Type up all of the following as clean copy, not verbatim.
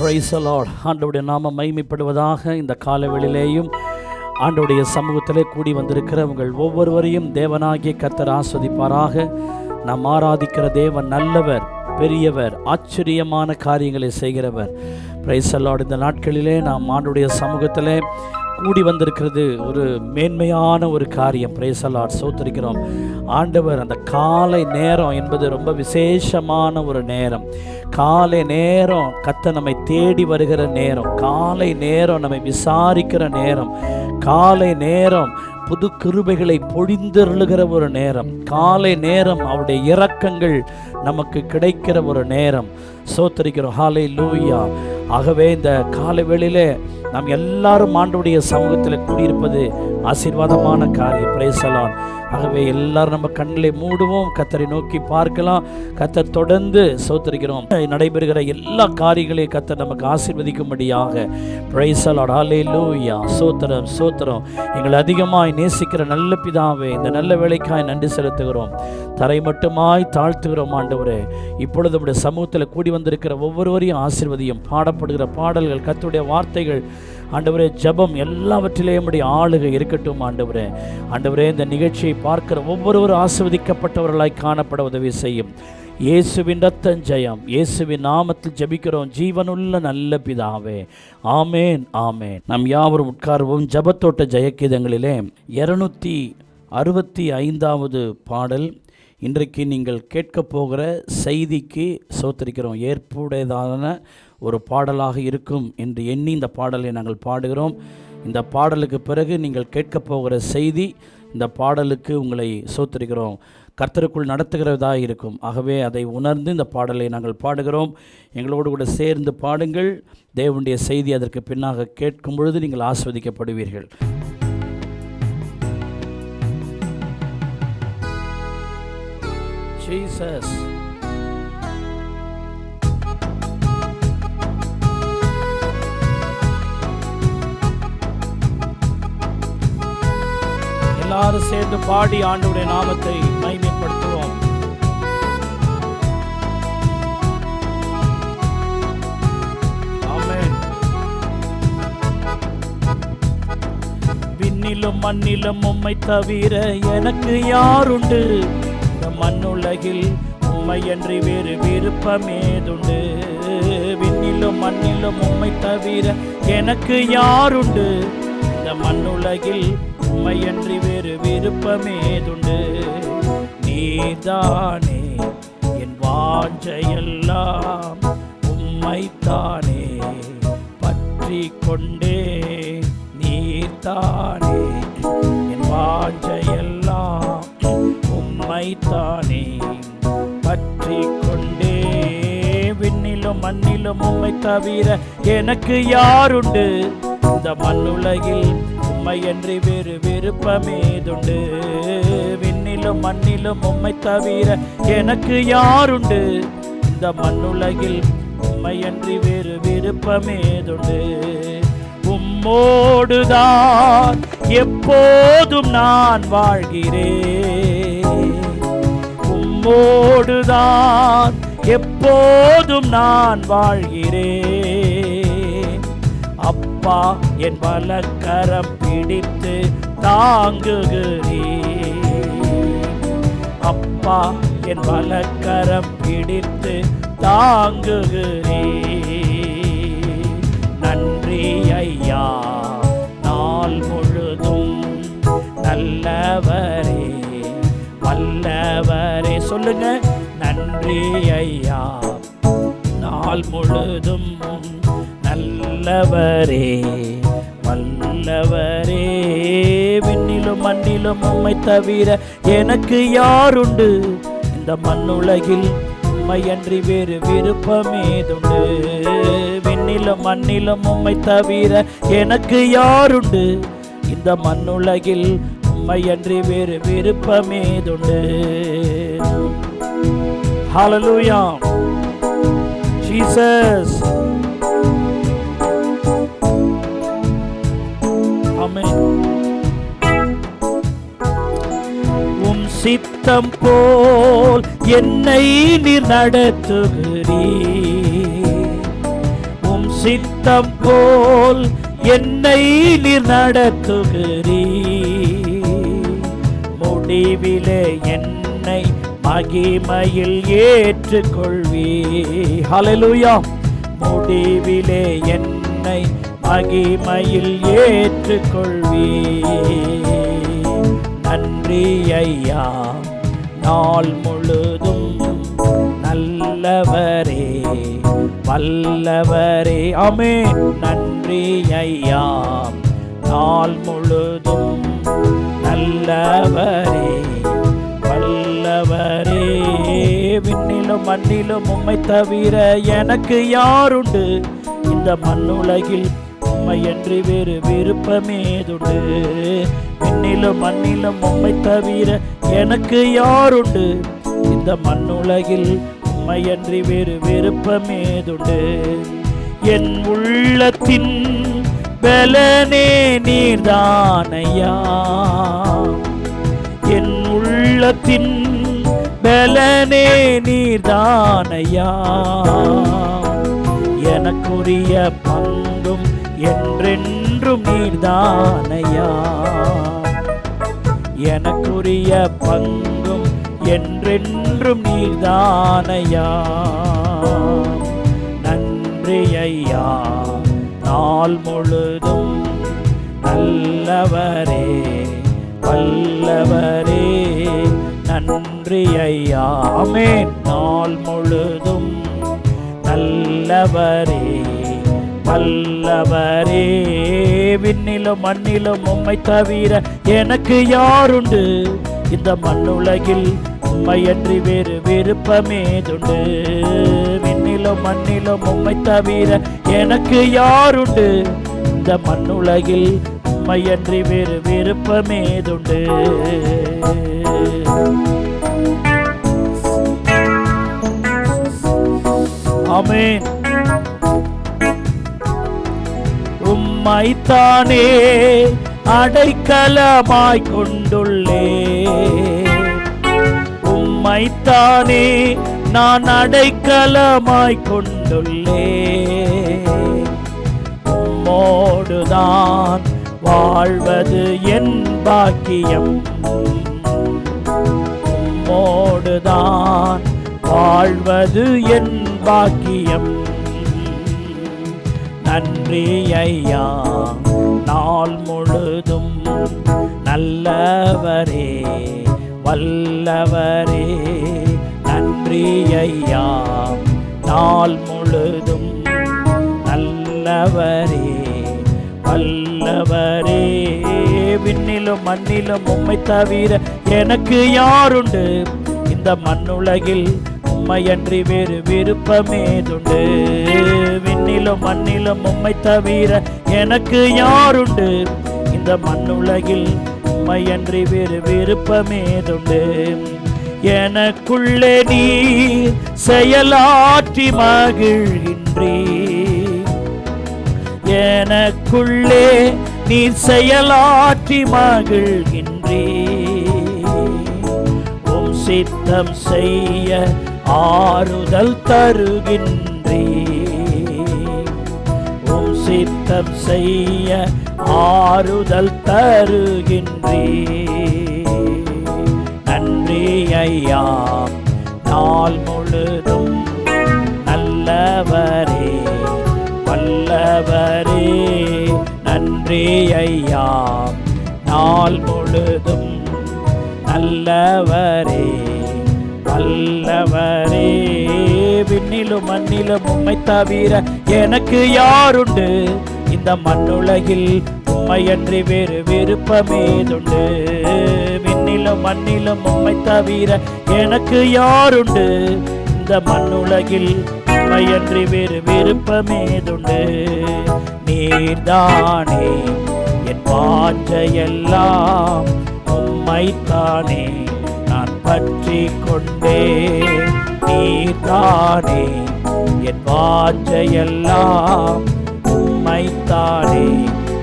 Praise the Lord. ஆண்டவருடைய நாமம் மகிமைப்படுவதாக. இந்த காலவெளியிலேயும் ஆண்டவருடைய சமூகத்திலே கூடி வந்திருக்கிற உங்கள் ஒவ்வொருவரையும் தேவனாகிய கர்த்தர் ஆசீர்வதிப்பாராக. நாம் ஆராதிக்கிற தேவன் நல்லவர், பெரியவர், ஆச்சரியமான காரியங்களை செய்கிறவர். Praise the Lord. இந்த நாட்களிலே நாம் ஆண்டவருடைய சமூகத்திலே கூடி வந்திருக்கிறது ஒரு மேன்மையான ஒரு காரியம். Praise the Lord. ஸ்தோத்திரிக்கிறோம். ஆண்டவர் அந்த காலை நேரம் என்பது ரொம்ப விசேஷமான ஒரு நேரம். காலை நேரம் கர்த்தர் நம்மை தேடி வருகிற நேரம், காலை நேரம் நம்மை விசாரிக்கிற நேரம், காலை நேரம் புது கிருபைகளை பொழிந்தருளுகிற ஒரு நேரம், காலை நேரம் அவருடைய இரக்கங்கள் நமக்கு கிடைக்கிற ஒரு நேரம். ஸ்தோத்திரிக்கிறோம். ஹல்லேலூயா. ஆகவே இந்த காலை வேளையிலே நாம் எல்லாரும் ஆண்டவருடைய சமூகத்தில் கூடியிருப்பது ஆசீர்வாதமான காரியம். Praise the Lord. ஆகவே எல்லாரும் நம்ம கண்களை மூடுவோம், கர்த்தரை நோக்கி பார்க்கலாம். கர்த்தர் தொடர்ந்து ஸ்தோத்திரிக்கிறோம் நடைபெறுகிற எல்லா காரியங்களையும் கர்த்தர் நமக்கு ஆசீர்வதிக்கும்படியாக. Praise the Lord. ஹல்லேலூயா. ஸ்தோத்திரம் ஸ்தோத்திரம். எங்களை அதிகமாய் நேசிக்கிற நல்ல பிதாவே, இந்த நல்ல வேளைக்காய் நன்றி செலுத்துகிறோம். தரை மட்டுமாய் தாழ்த்துகிறோம் ஆண்டவரே. இப்பொழுது நம்முடைய சமூகத்தில் கூடி வந்திருக்கிற ஒவ்வொருவரையும் ஆசீர்வதியும். பாடப்படுகிற பாடல்கள், கர்த்தருடைய வார்த்தைகள், ஆண்டவரே ஜெபம், எல்லாவற்றிலேயும் நம்முடைய ஆளுகை இருக்கட்டும் ஆண்டவரே. ஆண்டவரே, இந்த நிகழ்ச்சியை பார்க்கிற ஒவ்வொருவரும் ஆசீர்வதிக்கப்பட்டவர்களாய் காணப்பட உதவி செய்யும். இயேசுவின் ரத்தம் ஜெயம். இயேசுவின் நாமத்தில் ஜெபிக்கிறோம் ஜீவனுள்ள நல்ல பிதாவே. ஆமேன் ஆமேன். நாம் யாவரும் உட்கார்வோம். ஜெபத்தோட்ட ஜெயகீதங்களிலே 265வது பாடல் இன்றைக்கு நீங்கள் கேட்க போகிற செய்திக்கு ஸ்தோத்திரிக்கிறோம் ஏற்புடையதான ஒரு பாடலாக இருக்கும் என்று எண்ணி இந்த பாடலை நாங்கள் பாடுகிறோம். இந்த பாடலுக்கு பிறகு நீங்கள் கேட்க போகிற செய்தி இந்த பாடலுக்கு உங்களை ஸ்தோத்திரிக்கிறோம் கர்த்தருக்குள் நடத்துகிறதா இருக்கும். ஆகவே அதை உணர்ந்து இந்த பாடலை நாங்கள் பாடுகிறோம். எங்களோடு கூட சேர்ந்து பாடுங்கள். தேவனுடைய செய்தி அதற்கு பின்னாக கேட்கும் பொழுது நீங்கள் ஆஸ்வதிக்கப்படுவீர்கள். Jesus. எல்லாரும் சேர்ந்து பாடி ஆண்டவருடைய நாமத்தை மகிமைப்படுத்துவோம். ஆமென். விண்ணிலும் மண்ணிலும் உம்மை தவிர எனக்கு யாருண்டு? இந்த மண்ணுலகில் உம்மையன்றி வேறு விருப்பமேதுண்டு? விண்ணிலும் மண்ணிலும் உம்மை தவிர எனக்கு யாருண்டு? இந்த மண்ணுலகில் உம்மையன்றி வேறு விருப்பமேதுண்டு? நீதானே என் வாஞ்சையெல்லாம், உம்மைத்தானே பற்றி கொண்டே. நீதானே என் வாஞ்சையெல்லாம், உம்மைத்தானே பற்றி கொண்டே. விண்ணிலும் மண்ணிலும் உம்மை தவிர எனக்கு யாருண்டு? இந்த மண்ணுலகில் உம்மையன்றி வேறு விருப்பமேதுண்டு? விண்ணிலும் மண்ணிலும் உம்மை தவிர எனக்கு யாருண்டு? இந்த மண்ணுலகில் உம்மையன்றி வேறு விருப்பமேதுண்டு? உம்மோடுதான் எப்போதும் நான் வாழ்கிறேன், உம்மோடுதான் எப்போதும் நான் வாழ்கிறேன். அப்பா என் வலக்கரம் பிடித்து தாங்குகிறேன், அப்பா என் வலக்கரம் பிடித்து தாங்குகிறேன். நன்றி ஐயா நாள் முழுதும், நல்லவரே வல்லவரே. சொல்லுங்க. நன்றி ஐயா நாள் முழுதும், நல்லவரே வல்லவரே. விண்ணிலும் மண்ணிலும் உம்மை தவிர எனக்கு யாருண்டு? இந்த மண்ணுலகில் உம்மையன்றி வேறு விருப்பமேதுண்டு? விண்ணிலும் மண்ணிலும் உம்மை தவிர எனக்கு யாருண்டு? இந்த மண்ணுலகில் உம்மையன்றி வேறு விருப்பமேதுண்டு? ஹல்லேலூயா. ஜீசஸ். ஆமென். உம் சித்தம் போல் என்னை நீர் நடத்துகிறீர், உம் சித்தம் போல் என்னை நீர் நடத்துகிறீர். முடிவிலே என்னை மகிமையில் ஏற்றுக்கொள்வீர். ஹல்லேலூயா. முடிவிலே என்னை மகிமையில் ஏற்றுக்கொள்வீர். நன்றி ஐயா, நாள் முழுதும் நல்லவரே வல்லவரே. ஆமென். நன்றி ஐயா, நாள் முழுதும் நல்லவரே வல்லவரே. விண்ணிலும் மண்ணிலும் உம்மை தவிர எனக்கு யாருண்டு? இந்த மண்ணுலகில் உம்மையன்றி வேறு விருப்பமேதுண்டு? விண்ணிலும் மண்ணிலும் உம்மை தவிர எனக்கு யாருண்டு? இந்த மண்ணுலகில் உம்மையன்றி வேறு விருப்பமேதுண்டு? என் உள்ளத்தின் பலனே நீர்தானையா, என் உள்ளத்தின் பலனே நீர்தானையா. எனக்குரிய பங்கும் என்றென்றும் நீர்தானையா, எனக்குரிய பங்கும் என்றென்றும் நீர்தானையா. நன்றி ஐயா, நாள் முழுதும் நல்லவரே வல்லவரே. நன்றி ஐயா. ஆமென். நாள் முழுதும் நல்லவரே வல்லவரே. விண்ணிலும் மண்ணிலும் உம்மை தவிர எனக்கு யாருண்டு? இந்த மண்ணுலகில் உம்மையன்றி வேறு விருப்பமேதுண்டு? விண்ணிலும் மண்ணிலும் உம்மை தவிர எனக்கு யாருண்டு? இந்த மண்ணுலகில் உம்மையன்றி வேறு விருப்பமேதுண்டு? ஆமென். உம்மைத்தானே அடைக்கலமாய் கொண்டுள்ளே, உம்மைத்தானே நான் அடைக்கலமாய் கொண்டுள்ளே. உம்மோடுதான் வாழ்வது என் பாக்கியம், உம்மோடுதான் வாழ்வது என் பாக்கியம். நன்றி ஐயா, நாள் முழுதும் நல்லவரே வல்லவரே. நன்றி ஐயா, நாள் முழுதும் நல்லவரே வல்லவரே. விண்ணிலும் மண்ணிலும் உம்மை தவிர எனக்கு யாருண்டு? இந்த மண்ணுலகில் உம்மையன்றி வேறு விருப்பமேதுண்டு? விண்ணிலும் மண்ணிலும் உம்மை தவிர எனக்கு யாருண்டு? இந்த மண்ணுலகில் உம்மையன்றி வேறு விருப்பமேதுண்டு? எனக்குள்ளே நீர் செயலாற்றி மகிழ்கின்றீர், எனக்குள்ளே நீர் செயலாற்றி மகிழ்கின்றீர். உம் சித்தம் செய்ய ஆறுதல் தருகின்றீர், உம் சித்தம் செய்ய ஆறுதல் தருகின்றீர். நன்றி ஐயா, நாள் முழுதும் நல்லவரே வல்லவரே. நன்றி ஐயா, நாள் முழுதும் நல்லவரே வல்லவரே. விண்ணிலும் மண்ணிலும் உம்மை தவிர எனக்கு யாருண்டு? இந்த மண்ணுலகில் உம்மையன்றி வேறு விருப்பமேதுண்டு? விண்ணிலும் மண்ணிலும் உம்மை தவிர எனக்கு யாருண்டு? இந்த மண்ணுலகில் உம்மையன்றி வேறு விருப்பமேதுண்டு? நீர்தானே என் வாஞ்சையெல்லாம், உம்மைத்தானே நான் பற்றி கொண்டே. நீர்தானே என் வாஞ்சையெல்லாம், உம்மைத்தானே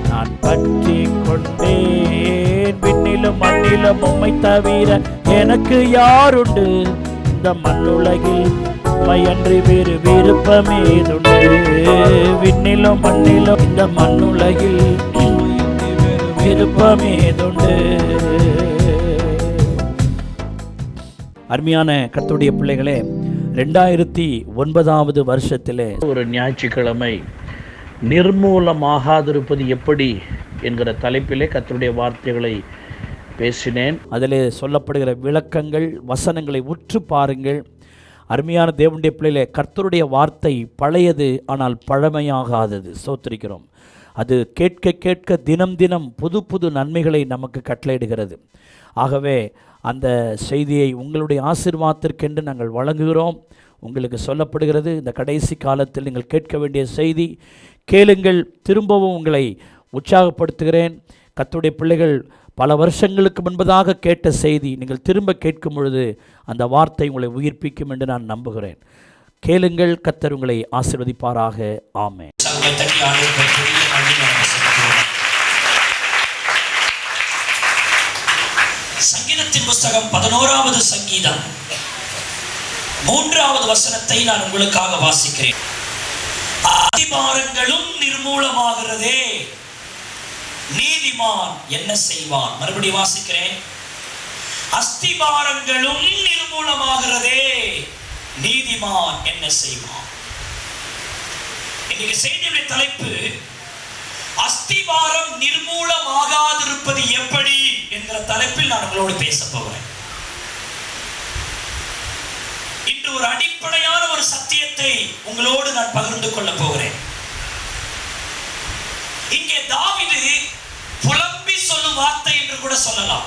நான் பற்றி கொண்டேன். விண்ணிலும் மண்ணிலும் உம்மை தவிர எனக்கு யாருண்டு? இந்த மண்ணுலகில் மையன்றி வேறு விருப்பமேதுண்டு, விண்ணிலும் மண்ணிலும் இந்த மண்ணுலகில் விருப்பமேதுண்டு. அருமையான கர்த்தருடைய பிள்ளைகளே, 2009 வருஷத்திலே ஒரு ஞாயிற்றுக்கிழமை நிர்மூலமாகாதிருப்பது எப்படி என்கிற தலைப்பிலே கர்த்தருடைய வார்த்தைகளை பேசினேன். அதில் சொல்லப்படுகிற விளக்கங்கள், வசனங்களை உற்று பாருங்கள். அருமையான தேவனுடைய பிள்ளைகளே, கர்த்தருடைய வார்த்தை பழையது, ஆனால் பழமையாகாதது. ஸ்தோத்திரிக்கிறோம். அது கேட்க கேட்க தினம் தினம் புது புது நன்மைகளை நமக்கு கட்டளையிடுகிறது. ஆகவே அந்த செய்தியை உங்களுடைய ஆசீர்வாதத்திற்கென்று நாங்கள் வழங்குகிறோம். உங்களுக்கு சொல்லப்படுகிறது, இந்த கடைசி காலத்தில் நீங்கள் கேட்க வேண்டிய செய்தி கேளுங்கள். திரும்பவும் உங்களை உற்சாகப்படுத்துகிறேன். கர்த்தருடைய பிள்ளைகள் பல வருஷங்களுக்கு முன்பதாக கேட்ட செய்தி நீங்கள் திரும்ப கேட்கும் பொழுது அந்த வார்த்தை உங்களை உயிர்ப்பிக்கும் என்று நான் நம்புகிறேன். கேளுங்கள். கர்த்தர் உங்களை ஆசீர்வதிப்பாராக. ஆமென். சங்கீதத்தின் புஸ்தகம் 11வது சங்கீதம் 3வது வசனத்தை நான் உங்களுக்காக வாசிக்கிறேன். அஸ்திபாரங்களும் நிர்மூலமாகிறதே, நீதிமான் என்ன செய்வான்? மறுபடியும் வாசிக்கிறேன். அஸ்திபாரங்களும் நிர்மூலமாகிறதே, நீதிமான் என்ன செய்வான்? இன்னைக்கு செய்தியுடைய தலைப்பு அஸ்திபாரம் நிர்மூலமாகாதிருப்பது எப்படி என்கிற தலைப்பில் நான் உங்களோடு பேச போகிறேன். இன்று ஒரு அடிப்படையான ஒரு சத்தியத்தை உங்களோடு நான் பகிர்ந்து கொள்ள போகிறேன். இங்கே தாவீது புலம்பி சொல்லும் வார்த்தை என்று கூட சொல்லலாம்.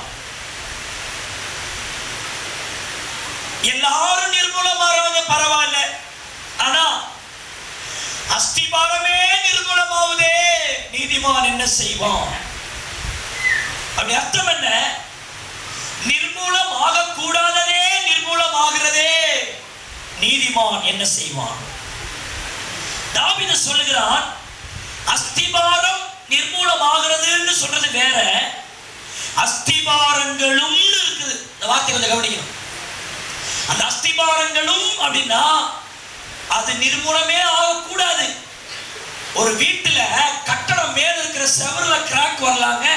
எல்லாரும் நிர்மூலமாறாங்க, பரவாயில்ல, ஆனா அஸ்திபாரமே நிர்மூலமாவதே, நீதிமான் என்ன செய்வான்? அப்படி அர்த்தம் என்ன? நிர்மூலம் ஆகக்கூடாததே நிர்மூலமாகிறதே, நீதிமான் என்ன செய்வான்? தாவீது சொல்லுகிறான், அஸ்திபாரம் நிர்மூலமாகிறது சொல்றது வேற, அஸ்திபாரங்களும் இருக்குது. இந்த வார்த்தை கொஞ்சம் கவனிக்கணும். அந்த அஸ்திபாரங்களும் அப்படின்னா அது நிர்மூலமே ஆகக்கூடாது. ஒரு வீட்டுல கட்டடம் மேல இருக்கிற செவர்ல கிராக் வரலாங்க,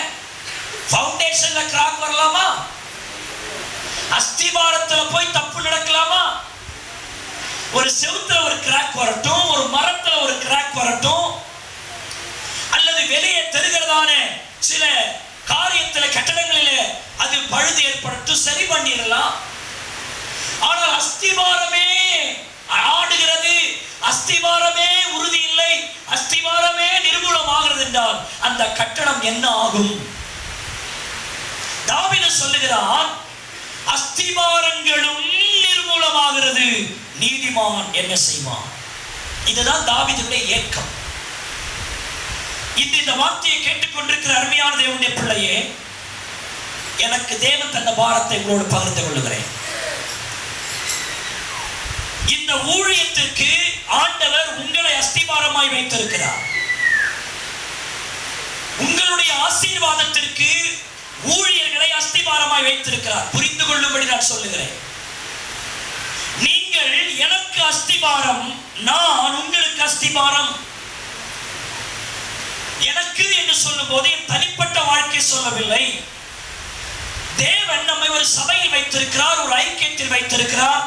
ஃபவுண்டேஷன்ல கிராக் வரலாமா? அஸ்திபாரத்துல போய் தப்பு நடக்கலாமா? ஒரு செவுத்துல ஒரு கிராக் வரட்டும், ஒரு மரத்துல ஒரு கிராக் வரட்டும், அல்லது வெளியே தெரிகிறதான சில காரியத்துல கட்டடங்களிலே அது பழுது ஏற்படட்டும், சரி பண்ணிடலாம். ஆனால் அஸ்திபாரமே ஆடுகிறது, அஸ்திபாரமே உறுதி இல்லை, அஸ்திபாரமே நிர்மூலமாகிறது என்றால் அந்த கட்டடம் என்ன ஆகும்? தாவீது சொல்லுகிறான், அஸ்திபாரங்களும் நிர்மூலமாகிறது, நீதிமான் என்ன செய்வான்? இதுதான் தாவீதுடைய ஏக்கம். இந்த வார்த்தையை கேட்டுக்கொண்டிருக்கிற அருமையான தேவனுடைய பிள்ளையே, எனக்கு தேவன் தந்த பாரத்தை உங்களோடு பகிர்ந்து கொள்ளுகிறேன். இந்த ஊழியத்திற்கு ஆண்டவர் உங்களை அஸ்திபாரமாய் வைத்திருக்கிறார். உங்களுடைய ஆசீர்வாதத்திற்கு ஊழியர்களை அஸ்திபாரமாய் வைத்திருக்கிறார். புரிந்து கொள்ளும்படி நான் சொல்லுகிறேன். நீங்கள் எனக்கு அஸ்திபாரம், நான் உங்களுக்கு அஸ்திபாரம். எனக்கு என்று சொல்லும் போது என் தனிப்பட்ட வாழ்க்கை சொல்லவில்லை. தேவன் நம்மை ஒரு சபையில் வைத்திருக்கிறார், ஒரு ஐக்கியத்தில் வைத்திருக்கிறார்,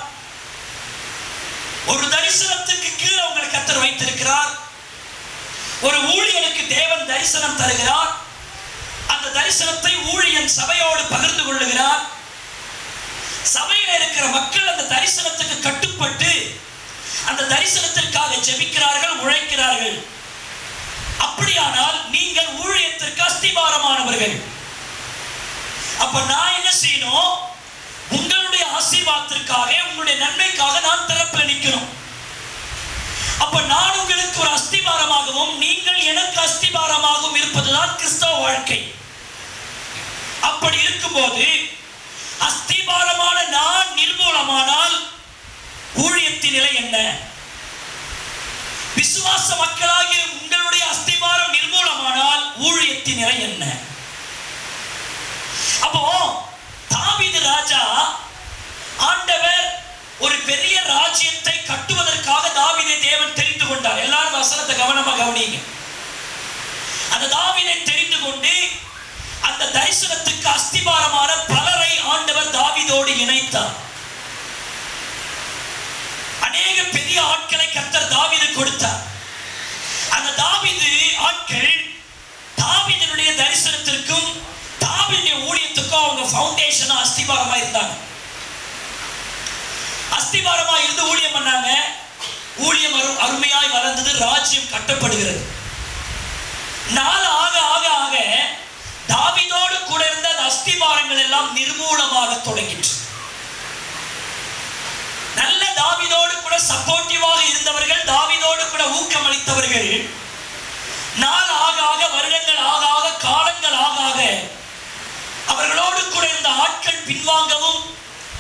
ஒரு தரிசனத்துக்கு கீழே உங்களை கர்த்தர் வைத்திருக்கிறார். ஒரு ஊழியனுக்கு தேவன் தரிசனம் தருகிறார். அந்த தரிசனத்தை ஊழியன் சபையோடு பகிர்ந்து கொள்ளுகிறார். சபையில் இருக்கிற மக்கள் அந்த தரிசனத்துக்கு கட்டுப்பட்டு அந்த தரிசனத்திற்காக ஜெபிக்கிறார்கள், உழைக்கிறார்கள். அப்படியானால் நீங்கள் ஊழியத்திற்கு அஸ்திபாரமானவர்கள். அப்ப நான் என்ன செய்யணும்? உங்களுடைய ஆசீர்வாதத்திற்காக, உங்களுடைய நன்மைக்காக நான் திறப்பில் நிற்கணும். அப்ப நான் உங்களுக்கு ஒரு அஸ்திபாரமாகவும் நீங்கள் எனக்கு அஸ்திபாரமாகவும் இருப்பதுதான் கிறிஸ்தவ வாழ்க்கை. அப்படி இருக்கும்போது அஸ்திபாரமான நான் நிர்மூலமானால் ஊழியத்தின் நிலை என்ன? விசுவாச மக்களாகிய உங்களுடைய அஸ்திபாரம் நிர்மூலமானால் ஊழியத்தின் நிலை என்ன? அப்போ தாவீது ராஜா, ஆண்டவர் ஒரு பெரிய ராஜ்யத்தை கட்ட தாவீதை தெரிந்து கொண்டு அந்த தரிசனத்துக்கு அஸ்திபாரமான பலரை ஆண்டவர் தாவீதோடு இணைத்தார். அநேக பெரிய ஆட்களை கர்த்தர் தாவீது கொடுத்தார். அந்த தாவீது ஆட்கள் தாவீதினுடைய தரிசனத்திற்கும் தாவீதுடைய ஊழியத்துக்கும் அவங்க ஃபவுண்டேஷனா அஸ்திபாரமா இருந்தாங்க. அஸ்திபாரமா இருந்து ஊழியம் பண்ணாங்க. ஊழியம் அருமையாய் வளர்ந்தது. ராஜ்யம் கட்டப்படுகிறது. நாள் ஆக ஆக ஆக தாவீதோடு கூட இருந்த அந்த அஸ்திபாரங்கள் எல்லாம் நிர்மூலமாக தொடங்கிற்று. நல்ல தாவீதோடு கூட சப்போர்ட்டிவாக இருந்தவர்கள், தாவீதோடு கூட ஊக்கமளித்தவர்கள், நாள் ஆக ஆக, வருடங்கள் ஆக ஆக, காலங்கள் ஆக ஆக அவர்களோடு கூட இருந்த ஆட்கள் பின்வாங்கவும்,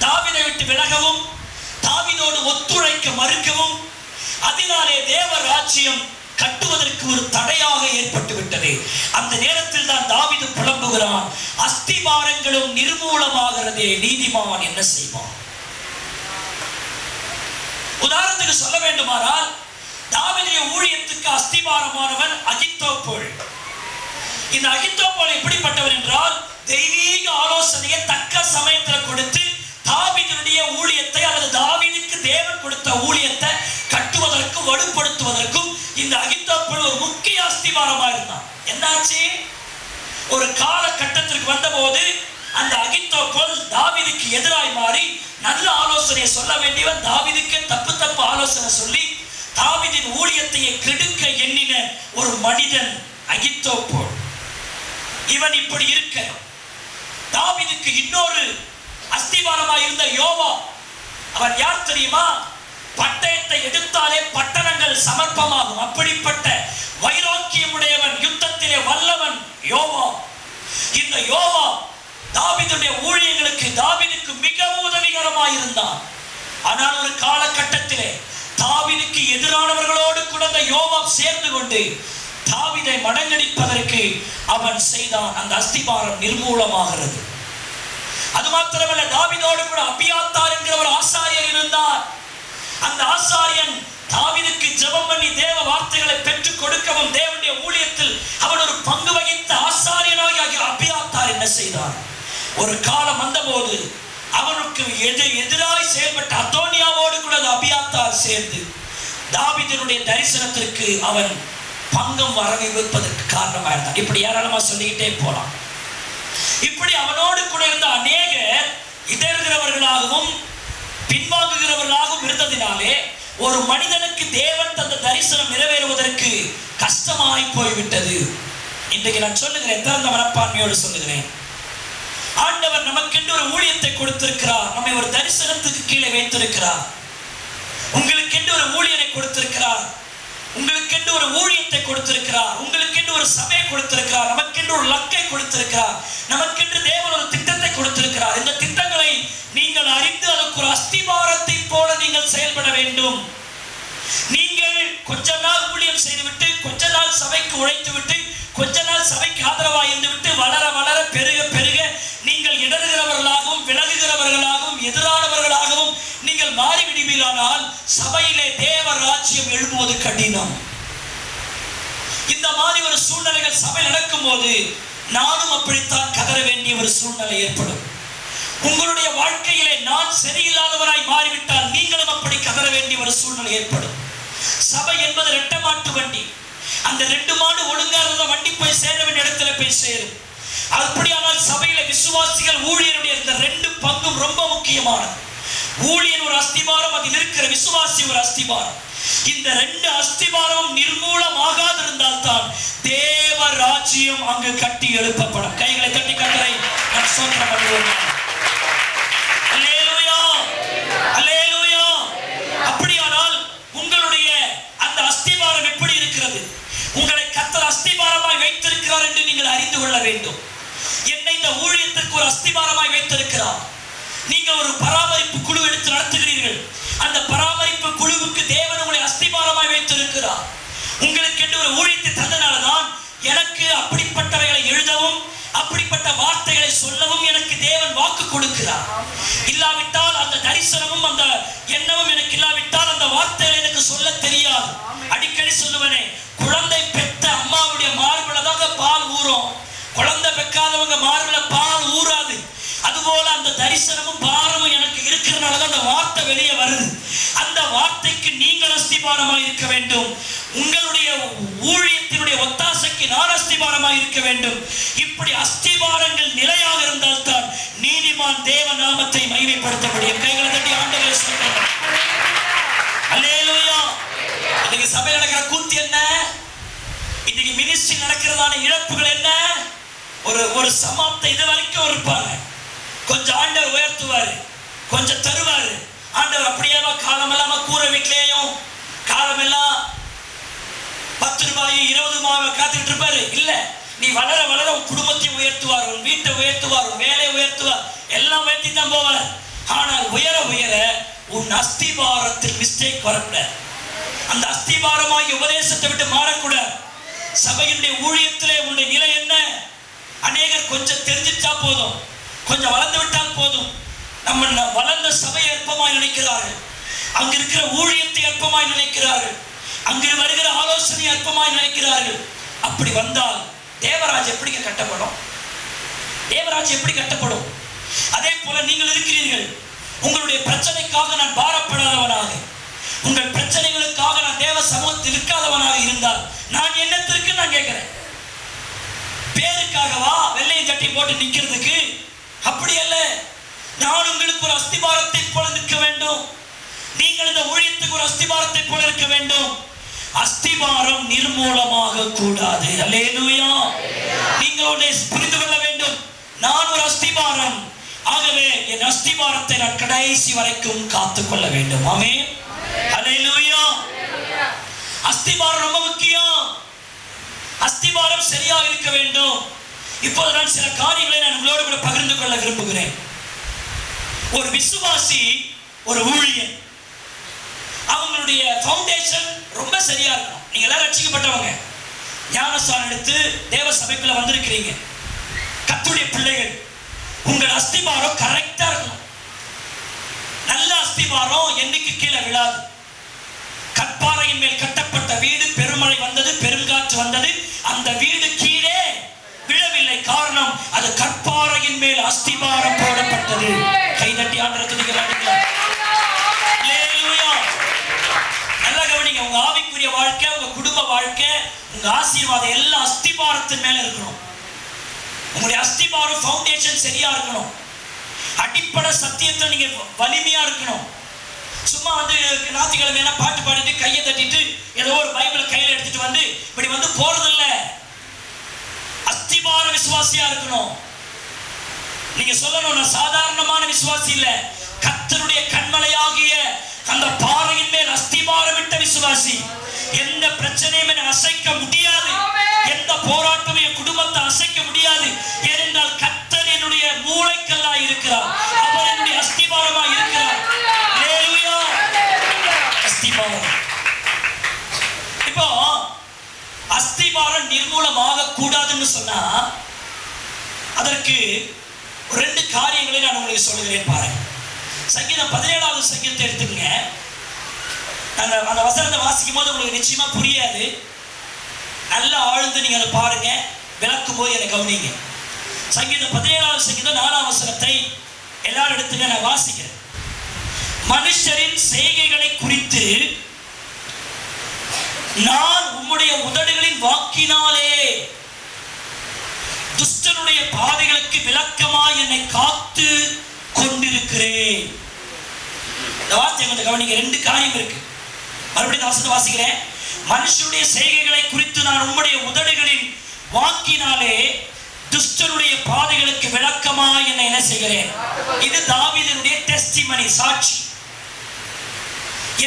தாவீதை விட்டு விலகவும், தாவீதோடு ஒத்துழைக்க மறுக்கவும், அதனாலே தேவ ராஜ்யம் கட்டுவதற்கு ஒரு தடையாக ஏற்பட்டு விட்டது. அந்த நேரத்தில் தான் தாவீது புலம்புகிறான், அஸ்திபாரங்களும் நிர்மூலமாகிறதே, நீதிமான் என்ன செய்வான்? உதாரணத்துக்கு சொல்ல வேண்டுமானால், தாவீதுடைய ஊழியத்துக்கு அஸ்திபாரமானவன் அகித்தோப்போல். இந்த அகித்தோப்போல் எப்படிப்பட்டவன் என்றால், தெய்வீக ஆலோசனையை தக்க சமயத்தில் கொடுத்து தாவீதுடைய ஊழியத்தை அல்லது தாவீதுக்கு தேவன் கொடுத்த ஊழியத்தை கட்டுவதற்கும் வலுப்படுத்துவதற்கும் இந்த அகித்தோப்போல் ஒரு முக்கிய அஸ்திபாரமாக இருந்தான். என்னாச்சு? ஒரு காலகட்டத்திற்கு வந்தபோது அந்த அகித்தோப்போல் தாவீதுக்கு எதிராய் மாறி நல்ல ஆலோசனையை சொல்ல வேண்டியவன் தாவீதுக்கு தப்பு ஆலோசனை சொல்லி தாவீதின் ஊழியத்தையே கெடுக்க எண்ணின ஒரு மனிதன் அகித்தோப்போல். இவன் இப்படி இருக்க, தாவீதுக்கு இன்னொரு அஸ்திபாரமாய் இருந்த யோவா. அவன் யார் தெரியுமா? பட்டயத்தை எடுத்தாலே பட்டணங்கள் சமர்ப்பமாகும், அப்படிப்பட்ட வைராக்கியமுடையவன், யுத்தத்திலே வல்லவன் யோவா. இந்த யோவா தாவீதுடைய ஊழியங்களுக்கு, தாவீதுக்கு மிகவும் உதவிகரமாய் இருந்தான். ஆனால் ஒரு காலகட்டத்திலே தாவீதுக்கு எதிரானவர்களோடு கூட அந்த யோவாப் சேர்ந்து கொண்டு தாவீதை மடங்கடிப்பதற்கு அவன் செய்தான். அந்த அஸ்திபாரம் நிர்மூலமாகிறது. அது மாத்திரமல்ல, தாவீதோடு கூட அபியாத்தார் என்கிற ஒரு ஆசாரியர் இருந்தார். அந்த ஆசாரியன் தாவீதுக்கு ஜெபம் பண்ணி தேவ வார்த்தைகளை பெற்றுக் கொடுக்கவும், தேவனுடைய ஊழியத்தில் அவன் ஒரு பங்கு வகித்த ஆசாரியனாகிய அபியாத்தார் என்ன செய்தார்? ஒரு காலம் வந்தபோது அவனுக்கு எதிராய் செயல்பட்ட அதோனியாவோடு கூட அபியாத்தார் சேர்ந்து தாவீதினுடைய தரிசனத்திற்கு அவன் பங்கம் வரவிப்பதற்கு காரணமாக இருந்தான். இப்படி ஏராளமா சொல்லிக்கிட்டே போலாம். இப்படி அவனோடு கூட இருந்த அநேகர் இடர்கிறவர்களாகவும் பின்வாங்குகிறவர்களாகவும் இருந்ததினாலே ஒரு மனிதனுக்கு தேவன் தந்த தரிசனம் நிறைவேறுவதற்கு கஷ்டமாய் போய்விட்டது. இன்றைக்கு நான் சொல்லுகிறேன், திறந்த மனப்பான்மையோடு சொல்லுகிறேன், ஆண்டவர் நமக்கென்று ஒரு ஊழியத்தை கொடுத்திருக்கிறார். நம்மை ஒரு தரிசனத்துக்கு கீழே வைத்திருக்கிறார். உங்களுக்கென்று ஒரு ஊழியனை கொடுத்திருக்கிறார். உங்களுக்கென்று ஒரு ஊழியத்தை கொடுத்திருக்கிறார். உங்களுக்கென்று ஒரு சபையை கொடுத்திருக்கிறார். நமக்கென்று ஒரு லக்கை கொடுத்திருக்கிறார். நமக்கென்று தேவன் ஒரு திட்டத்தை கொடுத்திருக்கிறார். இந்த திட்டங்களை நீங்கள் அறிந்து அதற்கு ஒரு அஸ்திபாரத்தை போல நீங்கள் செயல்பட வேண்டும். நீங்கள் கொஞ்ச நாள் ஊழியம் செய்துவிட்டு, கொஞ்ச நாள் சபைக்கு உழைத்துவிட்டு, கொஞ்ச நாள் சபைக்கு ஆதரவாக இருந்துவிட்டு, வளர வளர பெருக பெருக நீங்கள் இடறுகிறவர்களாகவும் விலகுகிறவர்களாகவும் எதிரானவர்களாகவும் நீங்கள் மாறிவிடுவீர்களானால் சபையிலே தேவ ராஜ்யம் எழுப்புவது கடினம். இந்த மாதிரி ஒரு சூழ்நிலைகள் சபை நடக்கும் போது நானும் அப்படித்தான் கதற வேண்டிய ஒரு சூழ்நிலை ஏற்படும். உங்களுடைய வாழ்க்கையிலே நான் சரியில்லாதவராய் மாறிவிட்டால் நீங்களும் அப்படி கதற வேண்டிய ஒரு சூழ்நிலை ஏற்படும். சபை என்பது 2 மாட்டு வண்டி. அந்த 2 மாடு ஒழுங்கா இருந்த வண்டி போய் சேர வேண்டிய இடத்துல போய் சேரும். அப்படியானால் சபையில விசுவாசிகள் ஊழியருடைய இந்த 2 பங்கும் ரொம்ப முக்கியமானது. ஊழியன் ஒரு அஸ்திபாரம், அதில் இருக்கிற விசுவாசி ஒரு அஸ்திபாரம். இந்த 2 அஸ்திபாரம் நிர்மூலமாகாது இருந்தால் தான் தேவ ராஜ்யம் அங்கு கட்டி எழுப்பப்படும். கைகளை தட்டி கட்டளை நான் ஸ்தோத்திரம் பண்ணுவோம். அல்லேலூயா, அல்லேலூயா. அப்படியானால் உங்களுடைய அந்த அஸ்திபாரம் எப்படி இருக்கிறது? உங்களை கர்த்தர் அஸ்திபாரமாய் வைத்திருக்கிறார் என்று நீங்கள் அறிந்து கொள்ள வேண்டும். என்னை இந்த ஊழியத்திற்கு ஒரு அஸ்திபாரமாய் வைத்திருக்கிறார். நீங்கள் ஒரு பராமரிப்பு குழு எடுத்து நடத்துகிறீர்கள். அந்த பராமரிப்பு குழுவுக்கு தேவன் உங்களை அஸ்திபாரமாய் வைத்திருக்கிறார். உங்களுக்கு என்று ஒரு ஊழியத்தை தந்தனால்தான் எனக்கு அப்படிப்பட்டவைகளை எழுதவும் அப்படிப்பட்ட வார்த்தைகளை சொல்லவும் எனக்கு தேவன் வாக்கு கொடுக்கிறார். இல்லாவிட்டால் அந்த தரிசனமும் அந்த எண்ணமும் எனக்கு இல்லாவிட்டால் அந்த வார்த்தைகளை எனக்கு சொல்ல தெரியாது. அடிக்கடி சொல்லுவனே, குழந்தை பெற்ற அம்மாவுடைய மார்புல தான் பால் தரிசனமும் பாரமும் எனக்கு இருக்கிறதுனால தான் அந்த வார்த்தை வெளியே வருது. அந்த வார்த்தைக்கு நீங்கள் அஸ்திபாரமாக இருக்க வேண்டும். உங்களுடைய ஊழியத்தினுடைய ஒத்தாசைக்கு நான் அஸ்திபாரமாக இருக்க வேண்டும். இப்படி அஸ்திபாரங்கள் நிலையாக இருந்தால் தான் நீதிமான் தேவ நாமத்தை மகிமைப்படுத்த முடியும். கைகளை தட்டி ஆண்டவரை சொல்றேன். அல்லேலூயா. இன்னைக்கு சபை நடக்கிற கூத்து என்ன? இன்னைக்கு மினிஸ்ட்ரி நடக்கிறதான இழப்புகள் என்ன? ஒரு சமாப்த இது வரைக்கும் இருப்பாங்க. கொஞ்சம் ஆண்டவர் உயர்த்துவாரு, கொஞ்சம் தருவாரு. ஆண்டவர் அப்படியே காலமெல்லாம் கூரை வீட்டிலேயும் காலமெல்லாம் 10 ரூபாய் 20 ரூபாய் காத்துக்கிட்டு இருப்பாரு. இல்ல, நீ வளர வளர உன் குடும்பத்தையும் உயர்த்துவார், உன் வீட்டை உயர்த்துவார், உன் வேலையை உயர்த்துவார், எல்லாம் உயர்த்தி தான் போவார். ஆனால் உயர உயர உன் அஸ்திபாரத்தில் மிஸ்டேக் வரக்கூடாது. அந்த அஸ்திபாரமாகிய உபதேசத்தை விட்டு மாறக்கூடாது. சபையினுடைய ஊழியத்திலே உன்னுடைய நிலை என்ன? அநேகர் கொஞ்சம் தெரிஞ்சிட்டா போதும், கொஞ்சம் வளர்ந்து விட்டால் போதும், நம்ம வளர்ந்த சபையை அற்பமாய் நினைக்கிறார்கள், அங்க இருக்கிற ஊழியத்தை அற்பமாய் நினைக்கிறார்கள், அங்கு வருகிற ஆலோசனை அற்பமாய் நினைக்கிறார்கள். அப்படி வந்தால் தேவராஜ் எப்படி கட்டப்படும்? தேவராஜ் எப்படி கட்டப்படும்? அதே போல நீங்கள் இருக்கிறீர்கள். உங்களுடைய பிரச்சனைக்காக நான் பாரப்படாதவனாக, உங்கள் பிரச்சனைகளுக்காக நான் தேவ சமூகத்தில் இருக்காதவனாக இருந்தால் நான் என்னத்திற்கு நான் கேட்கிறேன்? பேருக்காகவா வெள்ளையை கட்டி போட்டு நிக்கிறதுக்கு? அப்படி அல்ல. நான் உங்களுக்கு ஒரு அஸ்திபாரத்தை போல நிற்க வேண்டும். நீங்கள் இந்த ஊழியத்துக்கு ஒரு அஸ்திபாரத்தை போல இருக்க வேண்டும். அஸ்திபாரம் நிர்மூலமாக கூடாது. அல்லேலூயா. நீங்கள் புரிந்து கொள்ள வேண்டும், நான் ஒரு அஸ்திபாரம். ஆகவே என் அஸ்திபாரத்தை நான் கடைசி வரைக்கும் காத்துக் கொள்ள வேண்டும். ஆமென். அல்லேலூயா. அஸ்திபாரம் ரொம்ப முக்கியம். அஸ்திபாரம் சரியாக இருக்க வேண்டும். இப்போது நான் சில காரியங்களை நான் உங்களோடு கூட பகிர்ந்து கொள்ள விரும்புகிறேன். ஒரு விசுவாசி, ஒரு ஊழியன், அவங்களுடைய ஃபவுண்டேஷன் ரொம்ப சரியா இருக்கணும். நீங்க எல்லாரும் ரட்சிக்கப்பட்டவங்க, ஞானஸ்நானம் எடுத்து தேவ சபைக்குள்ள வந்திருக்கிறீங்க, கர்த்தருடைய பிள்ளைகள். உங்கள் அஸ்திபாரம் கரெக்டா இருக்கணும். நல்ல அஸ்திபாரம் என்னைக்கு கீழே விழாது. கற்பாறையின் மேல் கட்டப்பட்ட வீடு, பெருமழை வந்தது, பெருங்காற்று வந்தது, அந்த வீடு கீழே விழவில்லை. காரணம், அது கற்பாறையின் மேல் அஸ்திபாரம் போடப்பட்டது. கைதட்டி ஆண்டவருக்கு நல்லா கவனிங்க. உங்க ஆவிக்குரிய வாழ்க்கை, உங்க குடும்ப வாழ்க்கை, உங்க ஆசீர்வாதம் எல்லாம் அஸ்திபாரத்தின் மேல இருக்கணும். உங்களுடைய அஸ்திபாரம் ஃபவுண்டேஷன் சரியா இருக்கணும். அடிப்படை சத்தியத்தை நீங்க வலிமையா இருக்கணும். சும்மா வந்து ஞாயிற்றுக்கிழமை பாட்டு பாடிட்டு கையை தட்டிட்டு ஏதோ ஒரு பைபிளை கையில எடுத்துட்டு வந்து இப்படி வந்து போறதில்ல. அஸ்திபார விசுவாசியா இருக்கணும். நீங்க சொல்லணும், நான் சாதாரணமான விசுவாசி இல்ல, கர்த்தருடைய கண்மலையாகிய அந்த பாறையின் மேல் அஸ்திபாரமிட்ட விசுவாசி. எந்த பிரச்சனையும் என்னை அசைக்க முடியாது, எந்த போராட்டமும் என் குடும்பத்தை அசைக்க முடியாது. ஏனென்றால் கர்த்தர் என்னுடைய மூளைக்கல்லா இருக்கிறார், அவர் என்னுடைய அஸ்திபாரமா இருக்கிறார். அல்லேலூயா. அஸ்திபாரம். இப்போ அஸ்திபாரம் நிர்மூலமாக கூடாதுன்னு சொன்னா அதற்கு 2 காரியங்களை நான் உங்களுக்கு சொல்லுகிறேன். பாருங்க, சங்கீதம் 17வது சங்கீதத்தை எடுத்துக்கங்க. அந்த வசனத்தை வாசிக்கும் போது உங்களுக்கு நிச்சயமா புரியாது. நல்லா ஆழ்ந்து நீங்க அதை பாருங்க, விளக்கும் போது என்னை கவனிங்க. சங்கீதம் 17வது சங்கீதம் 4ஆம் வசனத்தை எல்லாரும் எடுத்துங்க, நான் வாசிக்கிறேன். மனுஷரின் செய்கைகளை குறித்து நான் உம்முடைய உதடுகளின் வாக்கினாலே துஷ்டனுடைய பாதைகளுக்கு விலக்கமாய் என்னை காத்து கொண்டிருக்கிறேன். இந்த வார்த்தை கொஞ்சம் கவனிங்க. 2 காரியம் இருக்கு. மறுபடியும் வசனத்தை வாசிக்கிறேன். மனுஷனுடைய செய்கைகளை குறித்து நான் உம்முடைய உதடுகளின் வாக்கினாலே துஷ்டனுடைய பாதைகளுக்கு விளக்கமாய் என்னை என்ன செய்கிறேன்? இது தாவீதுடைய டெஸ்டிமனி, சாட்சி.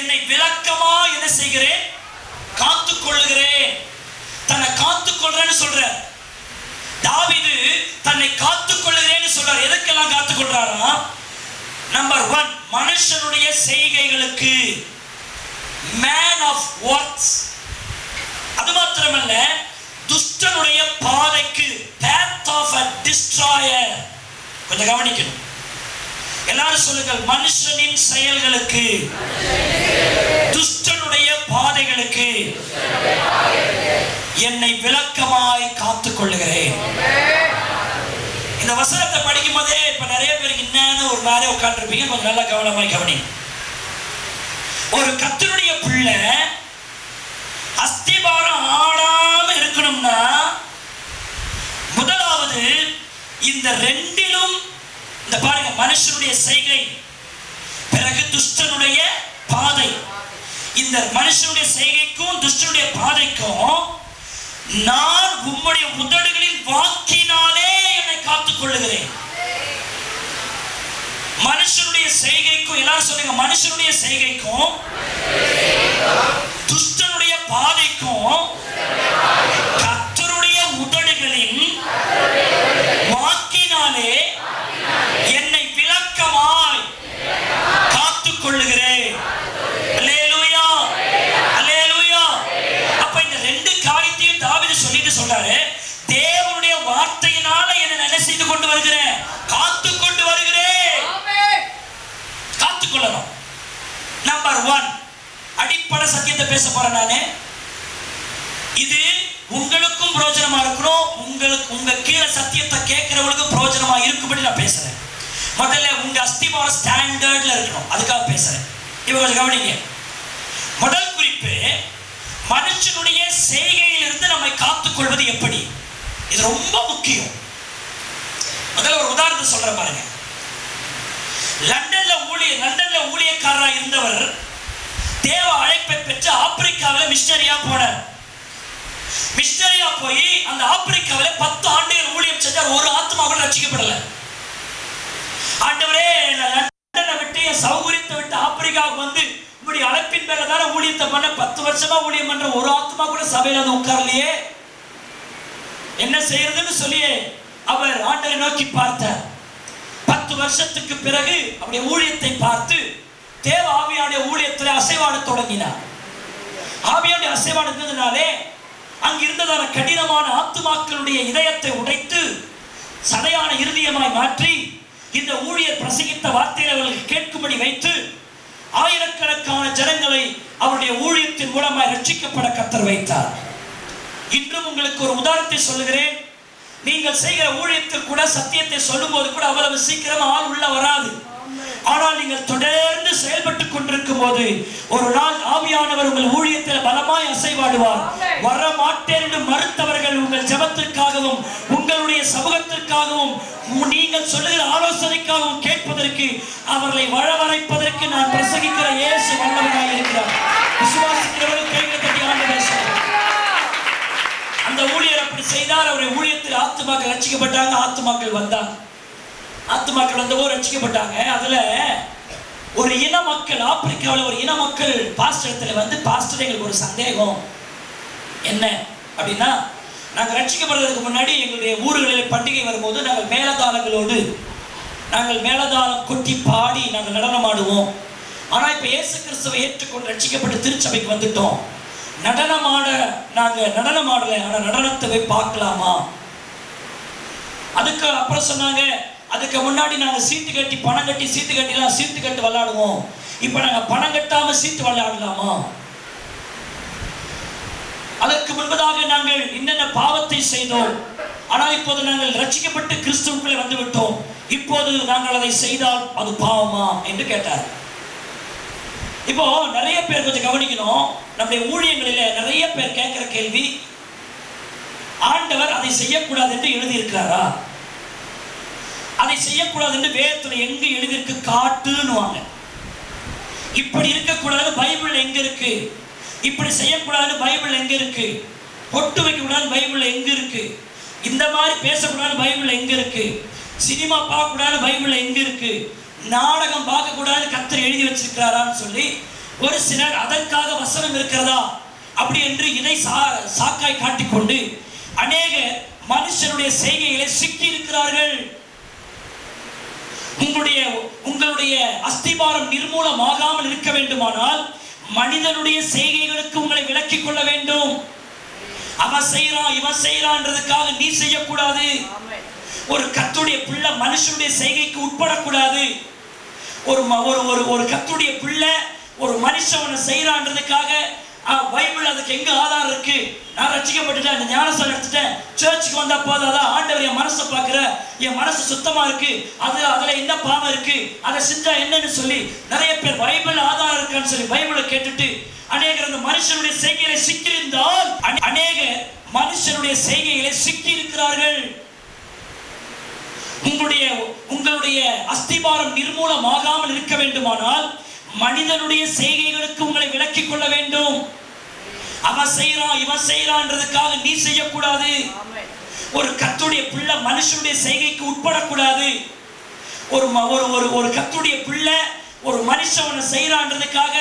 என்னை விளக்கமாய் என்ன செய்கிறேன்? காத்துக் கொள்ளுகிறேன். தன்னை காத்துக் கொள்றேன்னு சொல்ற தாவீது, தன்னை காத்துக் கொள்ளுகிறேன்னு சொல்றார். எதற்கெல்லாம் காத்துக் கொள்றாரா? நம்பர் 1, மனுஷனுடைய செய்கைகளுக்கு, மேன் ஆஃப் ஒர்க்ஸ். அது மாத்திரமல்ல, துஷ்டனுடைய பாதைக்கு, path of a destroyer. கொஞ்சம் கவனிக்கணும். எல்லாரும் சொல்லுங்கள், மனுஷனின் செயல்களுக்கு, துஷ்டனுடைய பாதைகளுக்கு என்னை விளக்கமாய் காத்துக் கொள்ளுகிறேன். இந்த வசனத்தை படிக்கும் போதே இப்ப நிறைய பேருக்கு என்னன்னு ஒரு மாதிரி உட்காந்துருப்பீங்க. கொஞ்சம் நல்லா கவனமாய் கவனி. ஒரு கர்த்தருடைய பிள்ளை அஸ்திபாரம் ஆடாம இருக்கணும்னா முதலாவது இந்த ரெண்டிலும் இந்த பாருங்க, மனுஷனுடைய செய்கை, பிறகு துஷ்டனுடைய பாதை. இந்த மனுஷனுடைய செய்கைக்கும் துஷ்டனுடைய பாதைக்கும் நான் உம்முடைய உதடுகளின் வாக்கினாலே என்னை காத்துக் கொள்ளுகிறேன். மனுஷனுடைய செய்கைக்கும், எல்லாரும் சொல்லுங்க, மனுஷனுடைய செய்கைக்கும் துஷ்டனுடைய பாதைக்கும் கர்த்தருடைய உதடுகளின் வாக்கினாலே என்னை விளக்கமாய் காத்துக் கொள்ளுகிறேன். அல்லேலூயா, அல்லேலூயா. அப்ப இந்த ரெண்டு காரியத்தையும் தாவீது சொல்லிட்டு சொல்றாரு, தேவனுடைய வார்த்தையினால என்ன செய்து கொண்டு வருகிறேன், காத்துக் கொண்டு வருகிறேன். காத்துக்கொள்ளணும். நம்பர் 1, அடிப்படை சத்தியத்தை பேச போறேன் நானு. இது உங்களுக்கும் பிரயோஜனமா இருக்கணும், உங்க கீழே சத்தியத்தை கேட்கிறவங்களுக்கும் பிரயோஜனமா இருக்கும்படி நான் பேசுறேன். முதல்ல உங்க அஸ்திபார ஸ்டாண்டர்ட்ல இருக்கணும், அதுக்காக பேசுறேன். இப்ப கொஞ்சம் கவனிங்க. முதல் குறிப்பு, மனுஷனுடைய செய்கையிலிருந்து நம்மை காத்துக் கொள்வது எப்படி, இது ரொம்ப முக்கியம். முதல்ல ஒரு உதாரணத்தை சொல்றேன் பாருங்க. லண்டன்ல ஊழியக்காரராக இருந்தவர் தேவ அழைப்பை பெற்று ஆப்பிரிக்காவில் மிஷனரியா போனார். மிஷனரியா போய் அந்த ஆப்பிரிக்காவில் 10 ஆண்டுகள் ஊழியம் செஞ்சார். ஒரு ஆத்மா கூட ரட்சிக்கப்படல. ஆண்டவரே, லண்டனை விட்டு என் சௌகரியத்தை விட்டு ஆப்பிரிக்காவுக்கு வந்து இப்படி அழைப்பின் பேர தானே ஊழியத்தை பண்ண, 10 வருஷமா ஊழியம் பண்ற, ஒரு ஆத்மா கூட சபையில வந்து உட்காரலையே, என்ன செய்யறதுன்னு சொல்லி அவர் ஆண்டவரை நோக்கி பார்த்தார். 10 வருஷத்துக்கு பிறகு அவருடைய ஊழியத்தை பார்த்து தேவ ஆவியானுடைய ஊழியத்தில் அசைவாட தொடங்கினார். ஆவியானுடைய அசைவாடுனாலே அங்கு இருந்ததான கடினமான ஆத்துமாக்களுடைய இதயத்தை உடைத்து சதையான இருதயமாய் மாற்றி இந்த ஊழியர் பிரசங்கித்த வார்த்தைகளை அவர்கள் கேட்கும்படி வைத்து ஆயிரக்கணக்கான ஜனங்களை அவருடைய ஊழியத்தின் மூலமாய் ரட்சிக்கப்பட கர்த்தர் வைத்தார். இன்றும் உங்களுக்கு ஒரு உதாரணத்தை சொல்லுகிறேன். நீங்கள் செய்கிற ஊழியத்தில் கூட சத்தியத்தை சொல்லும் போது கூட அவ்வளவு சீக்கிரமா ஆள் உள்ள வராது. ஆனால் நீங்கள் தொடர்ந்து செயல்பட்டுக் கொண்டிருக்கும் போது ஒரு நாள் ஆவியானவர் உங்கள் ஊழியத்தில் பலமாய் அசைவாடுவார். வர மாட்டேன் என்று மறுத்தவர்கள் உங்கள் ஜெபத்திற்காகவும் உங்களுடைய சமூகத்திற்காகவும் நீங்கள் சொல்லுகிற ஆலோசனைக்காகவும் கேட்பதற்கு அவர்களை வரவழைப்பதற்கு நான் பிரசங்கிக்கிற இயேசு வல்லவராய் இருக்கிறார். விசுவாசிக்கிறவர்கள் கைகளை தட்டி ஆண்டவரை சொல்லுங்கள். அந்த ஊழியர் அப்படி செய்தார். அவருடைய ஊழியத்தில் ஆத்துமாக்கள் ரட்சிக்கப்பட்டாங்க. ஆத்துமாக்கள் வந்தாங்க. ஆத்துமாக்கள் வந்தவோ ரட்சிக்கப்பட்டாங்க. அதுல ஒரு இன மக்கள், ஆப்பிரிக்காவில் ஒரு இன மக்கள் பாஸ்டர் இடத்துல வந்து, பாஸ்டர் எங்களுக்கு ஒரு சந்தேகம், என்ன அப்படின்னா, நாங்கள் ரட்சிக்கப்படுறதுக்கு முன்னாடி எங்களுடைய ஊர்களில் பண்டிகை வரும்போது நாங்கள் மேலதாளங்களோடு நாங்கள் மேலதாளம் கொட்டி பாடி நாங்கள் நடனமாடுவோம். ஆனால் இப்போ இயேசு கிறிஸ்துவை ஏற்றுக்கொண்டு ரட்சிக்கப்பட்டு திருச்சபைக்கு வந்துட்டோம், நாங்கள் நடனமாடலை, ஆனால் நடனத்தை போய் பார்க்கலாமா? அதுக்கு அப்புறம் சொன்னாங்க, அதுக்கு முன்னாடி நாங்கள் சீட்டு கட்டி பணம் கட்டி சீட்டு கட்டிலாம் சீட்டு கட்டு விளையாடுவோம், இப்போ நாங்கள் பணம் கட்டாமல் சீட்டு விளையாடலாமா? அதற்கு முன்பதாக நாங்கள் என்னென்ன பாவத்தை செய்தோம், ஆனால் இப்போது நாங்கள் ரட்சிக்கப்பட்டு கிறிஸ்துவுக்குள்ளே வந்து விட்டோம், இப்போது நாங்கள் அதை செய்தால் அது பாவமா என்று கேட்டார். இப்போ நிறைய பேர் கொஞ்சம் கவனிக்கணும். நம்முடைய ஊழியங்களில் நிறைய பேர் கேட்கிற கேள்வி, ஆண்டவர் அதை செய்யக்கூடாது என்று எழுதியிருக்கிறாரா? அதை செய்யக்கூடாது என்று வேதத்தில் எங்க எழுதியிருக்கு காட்டுன்னுவாங்க. இப்படி இருக்கக்கூடாது பைபிள் எங்க இருக்கு? இப்படி செய்யக்கூடாது பைபிள் எங்க இருக்கு? பொட்டு வைக்கக்கூடாது பைபிள் எங்க இருக்கு? இந்த மாதிரி பேசக்கூடாது பைபிள் எங்க இருக்கு? சினிமா பார்க்கக்கூடாது பைபிள் எங்க இருக்கு? நாடகம் பார்க்கக்கூடாது கர்த்தர் எழுதி வச்சிருக்கிறாரான்னு சொல்லி ஒரு சிலர் அதற்காக வசனம் இருக்கிறதா அப்படி என்று இதை சாக்காய் காட்டிக்கொண்டு அநேக மனுஷனுடைய செய்கைகளை சிக்கி இருக்கிறார்கள். உங்களுடைய அஸ்திபாரம் நிர்மூலமாகாமல் இருக்க வேண்டுமானால் மனிதனுடைய செய்கைகளுக்கு உங்களை விலக்கிக் கொள்ள வேண்டும். அவன் செய்யறான் இவன் செய்யறான்றதுக்காக நீ செய்யக்கூடாது. ஒரு கர்த்தருடைய பிள்ளை மனுஷனுடைய செய்கைக்கு உட்படக்கூடாது. ஒரு கர்த்தருடைய பிள்ளை ஒரு மனுஷன் செய்யறான்றதுக்காக பைபிள் அதுக்கு எங்க ஆதாரம் இருக்கு? நான் ரட்சிக்கப்பட்டுட்டேன், இந்த ஞானஸ்தானம் எடுத்துட்டேன், சர்ச்சுக்கு வந்தா போதாதான், ஆண்டவர் என் மனசை பார்க்கிற, என் மனசு சுத்தமா இருக்கு, அதுல என்ன பாவம் இருக்கு, அதை செஞ்சா என்னன்னு சொல்லி நிறைய பேர் பைபிள் ஆதாரம் இருக்கான்னு சொல்லி பைபிளை கேட்டுட்டு அநேகர் அந்த மனுஷனுடைய செய்கைகளை சிக்கியிருந்தால் அநேகர் மனுஷனுடைய செய்கைகளை சிக்கி இருக்கிறார்கள். உங்களுடைய அஸ்திபாரம் நிர்மூலமாகாமல் இருக்க வேண்டுமானால் மனிதனுடைய செய்கைகளுக்கு உங்களை விலக்கிக் கொள்ள வேண்டும். அவன் செய்யறான் இவன் செய்யறான்றதுக்காக நீ செய்யக்கூடாது. ஒரு கர்த்தருடைய பிள்ளை மனுஷனுடைய செய்கைக்கு உட்படக்கூடாது. ஒரு கர்த்தருடைய பிள்ளை ஒரு மனுஷன் செய்யறான்றதுக்காக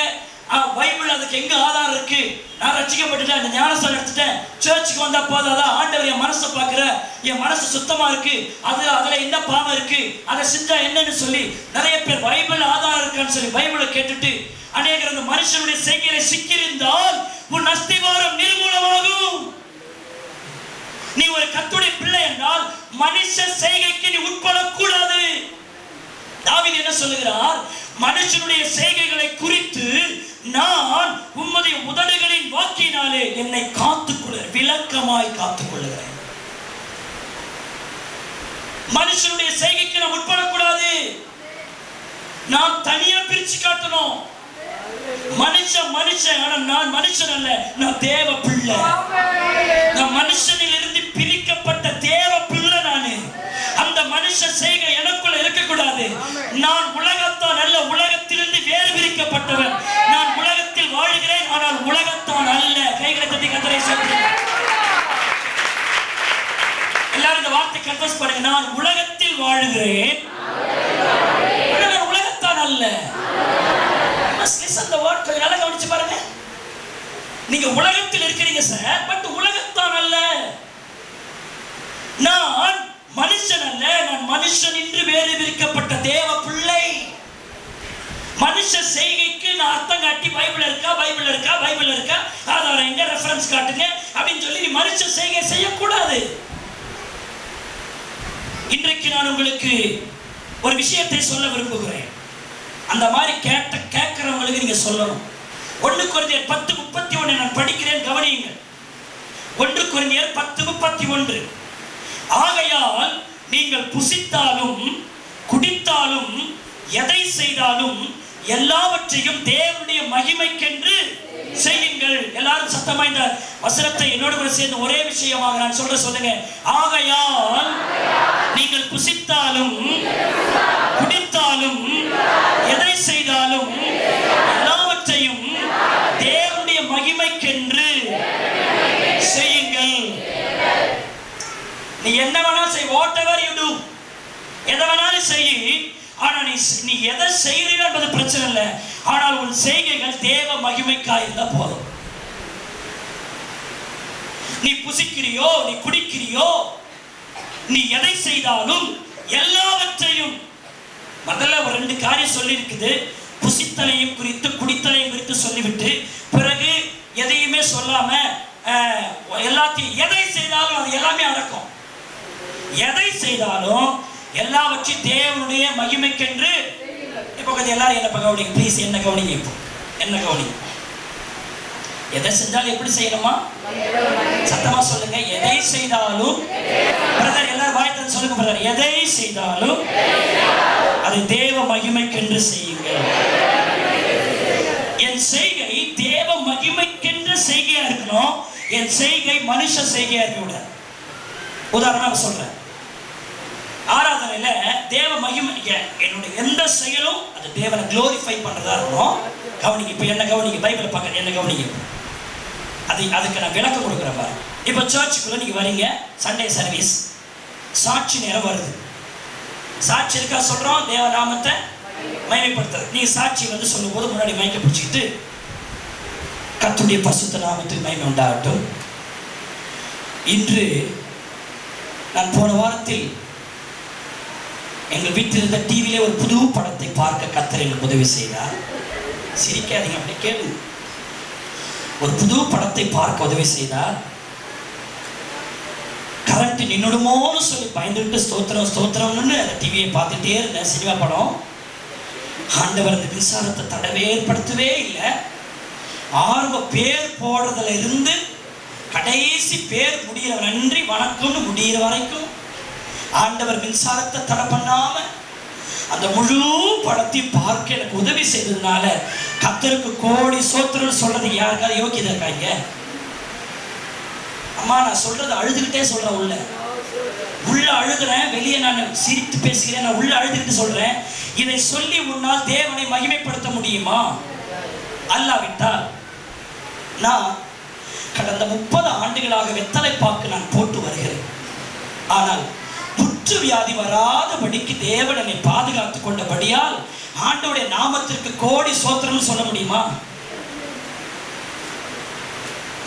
பைபிள் அதுக்கு எங்க ஆதாரம் இருக்கு? நான் ரட்சிக்கப்பட்டுட்டேன், இந்த ஞானஸ்தானம் எடுத்துட்டேன், சர்ச்சுக்கு வந்தா போதாதான், ஆண்டவர் என் மனசை பார்க்கிற, என் மனசு சுத்தமா இருக்கு, அதுல என்ன பாவம் இருக்கு, அதை செஞ்சா என்னன்னு சொல்லி நிறைய பேர் பைபிள் ஆதாரம் இருக்கான்னு சொல்லி பைபிளை கேட்டுட்டு அநேகர் அந்த மனுஷனுடைய செய்கையை சிக்கியிருந்தால் உன் அஸ்திவாரம் நிர்மூலமாகும். நீ ஒரு கர்த்தருடைய பிள்ளை என்றால் மனுஷ செய்கைக்கு நீ உட்படக்கூடாது. தாவீது என்ன சொல்லுகிறார்? மனுஷனுடைய செய்கைகளை குறித்து நான் உம்முடைய உதடுகளின் வாக்கினாலே என்னை காத்துக்கொள்ள விளக்கமாய் காத்துக்கொள்ளுகிறேன். மனுஷனுடைய செய்கைக்கு நாம் உட்படக்கூடாது. நாம் தனியா பிரிச்சு காட்டணும். மனுஷன் ஆனா நான் மனுஷன் அல்ல, நான் தேவ பிள்ளை. நான் மனுஷனில் இருந்து பிரிக்கப்பட்ட தேவ பிள்ளை. நானு அந்த மனுஷ செய்கை எனக்குள்ள இருக்கக்கூடாது. நான் உலகத்தான் அல்ல, உலகத்திலிருந்து வேறு பிரிக்கப்பட்டவன். நான் உலகத்தில் வாழ்கிறேன், ஆனால் உலகத்தான் அல்ல. கைகளை தட்டி கர்த்தரை சொல்லுங்க. எல்லாரும் இந்த வார்த்தை கன்ஃபஸ் பண்ணுங்க. நான் உலகத்தில் வாழ்கிறேன், நான் உலகத்தான் அல்ல. லிசன் தி வேர்ட். கொஞ்சம் நல்லா கவனிச்சு பாருங்க. நீங்க உலகத்தில் இருக்கிறீங்க சார், பட் உலகத்தான் அல்ல. நான் மனுஷன் அல்ல, நான் மனுஷன் என்று வேறு பிரிக்கப்பட்ட தேவ பிள்ளை. மனுஷ செய்கைக்கு நான் அர்த்தம் காட்டி பைபிள் இருக்கா ஆதாரம் எங்க, ரெஃபரன்ஸ் காட்டுங்க அப்படின்னு சொல்லி நீ மனுஷ செய்கை செய்யக்கூடாது. இன்றைக்கு நான் உங்களுக்கு ஒரு விஷயத்தை சொல்ல விரும்புகிறேன். அந்த மாதிரி கேட்கிறவங்களுக்கு நீங்க சொல்லணும். 1 கொரிந்தியர் 10:31 நான் படிக்கிறேன், கவனியுங்கள். 1 கொரிந்தியர் 10:31. ஆகையால் நீங்கள் புசித்தாலும் குடித்தாலும் எதை செய்தாலும் எல்லாவற்றையும் தேவனுடைய மகிமைக்கென்று செய்யுங்கள். எல்லாரும் சத்தமா இந்த வசனத்தை என்னோடு கூட சேர்ந்து ஒரே விஷயமாக நான் சொல்லுங்க. ஆகையால் நீங்கள் புசித்தாலும் குடித்தாலும் எதை செய்தாலும் எல்லாவற்றையும் தேவனுடைய மகிமைக்கென்று செய்யுங்கள். நீ என்ன வேணாலும் செய், whatever you do, எதை வேணாலும் செய். ஆனா நீ எதை செய்கிறீர்கள் என்பது பிரச்சனை இல்லை. ஆனால் உன் செய்கைகள் தேவ மகிமைக்காய் இருந்தா போதும். நீ புசிக்கிறியோ, நீ குடிக்கிறியோ, நீ எதை செய்தாலும் எல்லாவற்றையும், முதல்ல ஒரு 2 காரியம் சொல்லி இருக்குது. புசித்தலையும் குறித்து குடித்தலையும் குறித்து சொல்லிவிட்டு பிறகு எதையுமே சொல்லாம எல்லாத்தையும் எதை செய்தாலும் அது எல்லாமே அடக்கும். எதை செய்தாலும் எல்லாவற்றையும் தேவனுடைய மகிமைக்கென்று. இப்போ கொஞ்சம் எல்லாரும் என்ன கவனிங்க ப்ளீஸ், என்ன கவனிங்க. இப்போ என்ன கவனிங்க. எதை செஞ்சாலும் எப்படி செய்யணுமா? சத்தமா சொல்லுங்க. எதை செய்தாலும் பிரதர், எல்லாரும் வாய்த்து சொல்லுங்க பிரதர். எதை செய்தாலும் அது தேவ மகிமைக்கென்று செய்யுங்கள். என் செய்கை தேவ மகிமைக்கென்று செய்கையா இருக்கணும். என் செய்கை மனுஷ செய்கையா இருக்க கூடாது. உதாரணமாக சொல்றேன். ஆராதனையில தேவ மகிமை, என்னுடைய எந்த செயலும் அது தேவனை குளோரிஃபை பண்றதா இருக்கணும். கவனிங்க. இப்ப என்ன கவனிங்க, பைபிளை பார்க்க என்ன கவனிங்க. அதுக்கு நான் விளக்கம் கொடுக்குறேன் பாரு. இப்போ சர்ச்சுக்குள்ள நீங்க வரீங்க, சண்டே சர்வீஸ், சாட்சி நேரம் வருது. சாட்சி இருக்கா சொல்றோம், தேவ நாமத்தை மகிமைப்படுத்துறது. நீங்க சாட்சி வந்து சொல்லும் போது முன்னாடி மைக்க பிடிச்சிக்கிட்டு கர்த்தருடைய பரிசுத்த நாமத்துக்கு மகிமை உண்டாகட்டும். இன்று நான் போன வாரத்தில் எங்கள் வீட்டில் இருந்த டிவியிலே ஒரு புது படத்தை பார்க்க கர்த்தர் எனக்கு உதவி செய்தார். சிரிக்காதீங்க, அப்படி கேளு. ஒரு புது படத்தை பார்க்க உதவி செய்தார். கரண்ட் நின்னுடுமோன்னு சொல்லி பயந்துட்டு ஸ்தோத்திரம் ஸ்தோத்திரம்னு அந்த டிவியை பார்த்துட்டே இருந்தேன். சினிமா படம். ஆண்டவர் அந்த மின்சாரத்தை தடவே ஏற்படுத்தவே இல்லை. ஆரம்ப பேர் போடுறதுல இருந்து கடைசி பேர் முடிகிற நன்றி வணக்கம்னு முடிகிற வரைக்கும் ஆண்டவர் மின்சாரத்தை தடை பண்ணாம அந்த முழு படத்தையும் பார்க்க எனக்கு உதவி செய்ததுனால கர்த்தருக்கு கோடி சோத்திரம் சொல்றது யாருக்காவது யோக்கியதை இருக்காங்க? அம்மா நான் சொல்றது அழுதுகிட்டே சொல்றேன், உள்ள அழுகிறேன், வெளியே நான் சிரித்து பேசுகிறேன், நான் உள்ள அழுதுகிட்டு சொல்றேன். இதை சொல்லி உன்னால் தேவனை மகிமைப்படுத்த முடியுமா? அல்லாவிட்டால் நான் கடந்த 30 ஆண்டுகளாக வெத்தலை பாக்கு நான் போட்டு வருகிறேன். ஆனால் புற்று வியாதி வராதபடிக்கு தேவன் என்னை பாதுகாத்துக் கொண்டபடியால் ஆண்டவருடைய நாமத்திற்கு கோடி சோத்திரம் சொல்ல முடியுமா?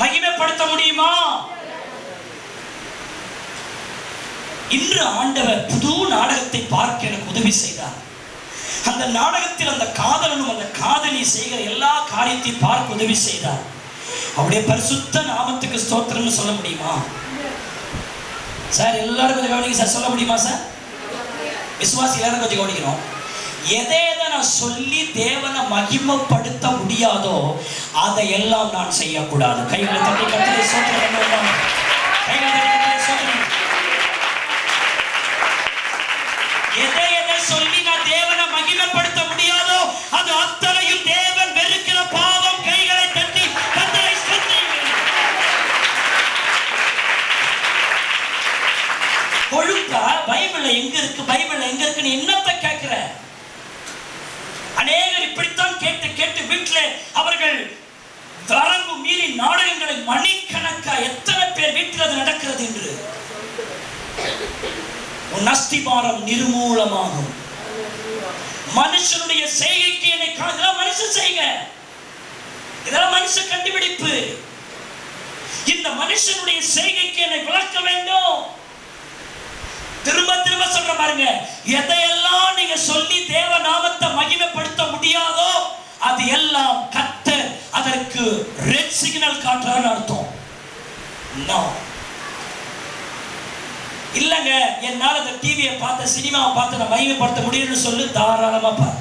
மகிமைப்படுத்த முடியுமா? இன்று ஆண்டவர் புது நாடகத்தை பார்க்க எனக்கு உதவி செய்தார். அந்த நாடகத்தில் அந்த காதலனும் அந்த காதலி செய்கிற எல்லா காரியத்தையும் பார்க்க உதவி செய்தார். அவருடைய பரிசுத்த நாமத்துக்கு ஸ்தோத்திரம்னு சொல்ல முடியுமா சார்? எல்லாரும் கொஞ்சம் கவனிங்க சார். சொல்ல முடியுமா சார்? விசுவாசி எல்லாரும் கொஞ்சம் கவனிக்கணும். எதை நான் சொல்லி தேவனை மகிமைப்படுத்த முடியாதோ அதையெல்லாம் நான் செய்யக்கூடாது. கைகளை தட்டி கர்த்தரை ஸ்தோத்திரம் பண்ணுவோம். கைகளை தட்டி கர்த்தரை ஸ்தோத்திரம். எதை சொல்லி நான் தேவனை மகிமைப்படுத்த முடியாதோ அது அத்தனையும் தேவன் வெறுக்கிற பாவம். கைகளை தட்டி கர்த்தரை ஸ்தோத்திரம். ஒழுங்கா பைபிள்ல எங்க இருக்கு, பைபிள்ல எங்க இருக்குன்னு என்னத்தை கேட்கிற? அநேகர் இப்படித்தான் கேட்டு கேட்டு வீட்டில் அவர்கள் வரம்பு மீறி நாடகங்களை மணிக்கணக்கா எத்தனை பேர் வீட்டில் அது நடக்கிறது என்று. உன் அஸ்திபாரம் நிர்மூலமாகும். மனுஷனுடைய செய்கைக்கு என்னை இதெல்லாம் மனுஷன் செய்க, இதெல்லாம் மனுஷ கண்டுபிடிப்பு. இந்த மனுஷனுடைய செய்கைக்கு என்னை விளக்க வேண்டும். திரும்ப திரும்ப சொல்ற பாருங்க, எதையெல்லாம் நீங்க சொல்லி தேவ நாமத்தை மகிமைப்படுத்த முடியாதோ அது எல்லாம் கர்த்தர் அதற்கு ரெட் சிக்னல் காட்டுறான்னு அர்த்தம். இல்லங்க என்னால இந்த டிவியை பார்த்த சினிமாவை பார்த்து நான் மகிமைப்படுத்த முடியும்னு சொல்லி தாராளமா பாரு.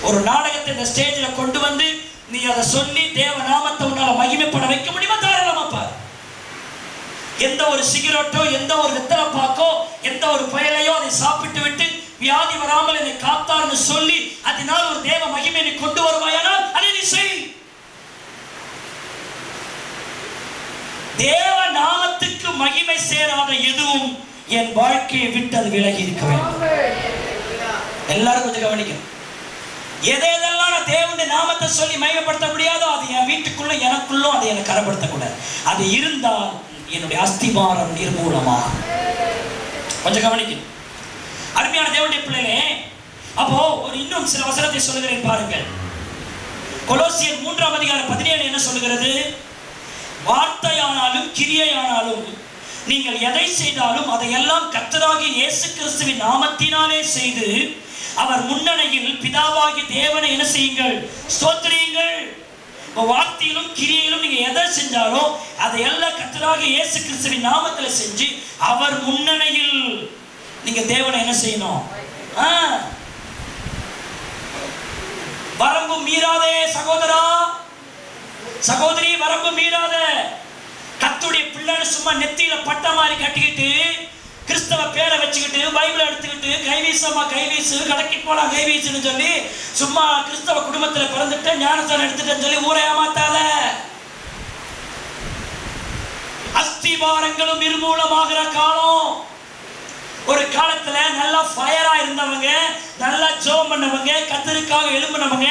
ஒரு நாடகத்தை இந்த ஸ்டேஜில் கொண்டு வந்து நீ அதை சொல்லி தேவ நாமத்தை உன்னால மகிமைப்பட வைக்க முடியுமா? தாராளமா பாரு. எந்த ஒரு சிகரெட்டோ எந்த ஒரு வெத்தலை பாக்கோ எந்த ஒரு பயலையோ அதை சாப்பிட்டு விட்டு வியாதி வராமல் என்னை காத்தார்னு சொல்லி அதனால் ஒரு தேவ மகிமையை கொண்டு வருவாயானால் அதை நீ செய். தேவ நாமத்துக்கு மகிமை சேராத எதுவும் என் வாழ்க்கையை விட்டு அது விலகி இருக்க வேண்டும். எல்லாரும் கொஞ்சம் கவனிக்கணும். எதெல்லாம் நான் தேவனுடைய நாமத்தை சொல்லி மகிமைப்படுத்த முடியாதோ அது என் வீட்டுக்குள்ள எனக்குள்ளும் அதை எனக்கு கரப்படுத்தக்கூடாது. அது இருந்தால் என்னுடைய அஸ்திபாரம் நிர்மூலமாகும். கொஞ்சம் கவனிக்கணும் அருமையான தேவனுடைய பிள்ளைகளே. அப்போ ஒரு இன்னும் சில வசனத்தை சொல்லுகிறேன் பாருங்கள். கொலோசியர் 3ஆம் அதிகாரம் 17 என்ன சொல்லுகிறது? வார்த்தையானாலும் கிரியையானாலும் நீங்கள் எதை செய்தாலும் அதையெல்லாம் கர்த்தராகிய இயேசு கிறிஸ்துவின் நாமத்தினாலே செய்து அவர் முன்னணியில் பிதாவாகிய தேவனை என்ன செய்யுங்கள்? ஸ்தோத்திரியுங்கள். வார்த்தையிலும் கிரியையிலும் நீங்க எதை செஞ்சாலும் அதையெல்லாம் கர்த்தராகிய இயேசு கிறிஸ்துவின் நாமத்துல செஞ்சு அவர் முன்னணியில் நீங்க தேவனை என்ன செய்யணும்? வரம்பு மீறாதே சகோதரா சகோதரி, வரம்பு மீறாத. கர்த்தருடைய பிள்ளைன்னு சும்மா நெத்தியில பட்ட மாதிரி கட்டிக்கிட்டு கிறிஸ்தவ பேரை வச்சுக்கிட்டு பைபிளை எடுத்துக்கிட்டு கைவீசமா கைவீசு கடைக்கு போலாம் கைவீசுன்னு சொல்லி சும்மா கிறிஸ்தவ குடும்பத்துல பிறந்துட்டு ஞானஸ்தானம் எடுத்துட்டேன்னு சொல்லி ஊரை ஏமாத்தாத. அஸ்திபாரங்களும் நிர்மூலமாகிற காலம். ஒரு காலத்துல நல்லா ஃபயரா இருந்தவங்க, நல்லா ஜெபம் பண்ணவங்க, கர்த்தருக்காக எழும்பினவங்க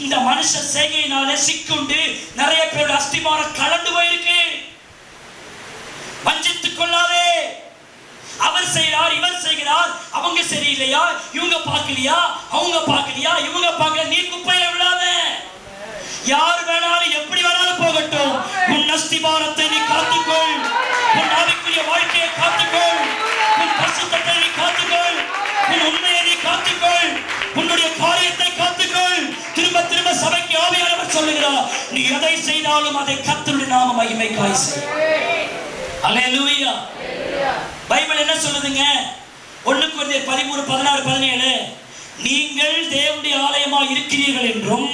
இந்த மனுஷ செய்கையினாலே சிக்குண்டு நிறைய பேரோட அஸ்திபாரம் கலந்து போயிருக்கு. வஞ்சித்துக் கொள்ளாதே. அவர் செய்கிறார், இவர் செய்கிறார், அவங்க சரியில்லையா, இவங்க பார்க்கலையா, அவங்க பார்க்கலையா, இவங்க பார்க்கல, நீ குப்பையில விடாத. யார் வேணாலும் எப்படி வேணாலும் போகட்டும், உன் அஸ்திபாரத்தை நீ காத்துக்கொள், உன் ஆவிக்குரிய வாழ்க்கையை காத்துக்கொள், உன் பரிசுத்தத்தை நீ காத்துக்கொள், உன் உண்மையை நீ காத்துக்கொள், உன்னுடைய காரியத்தை காத்துக்கொள். திரும்ப திரும்ப சபைக்கு ஆவியானவர் சொல்லுகிறார், நீ எதை செய்தாலும் அதை கர்த்தருடைய நாம மகிமைக்காய் செய். அல்லேலூயா. பைபிள் என்ன சொல்லுதுங்க? 1 கொரிந்தியர் 13, 16, 17 நீங்கள் தேவனுடைய ஆலயமாக இருக்கிறீர்கள் என்றும்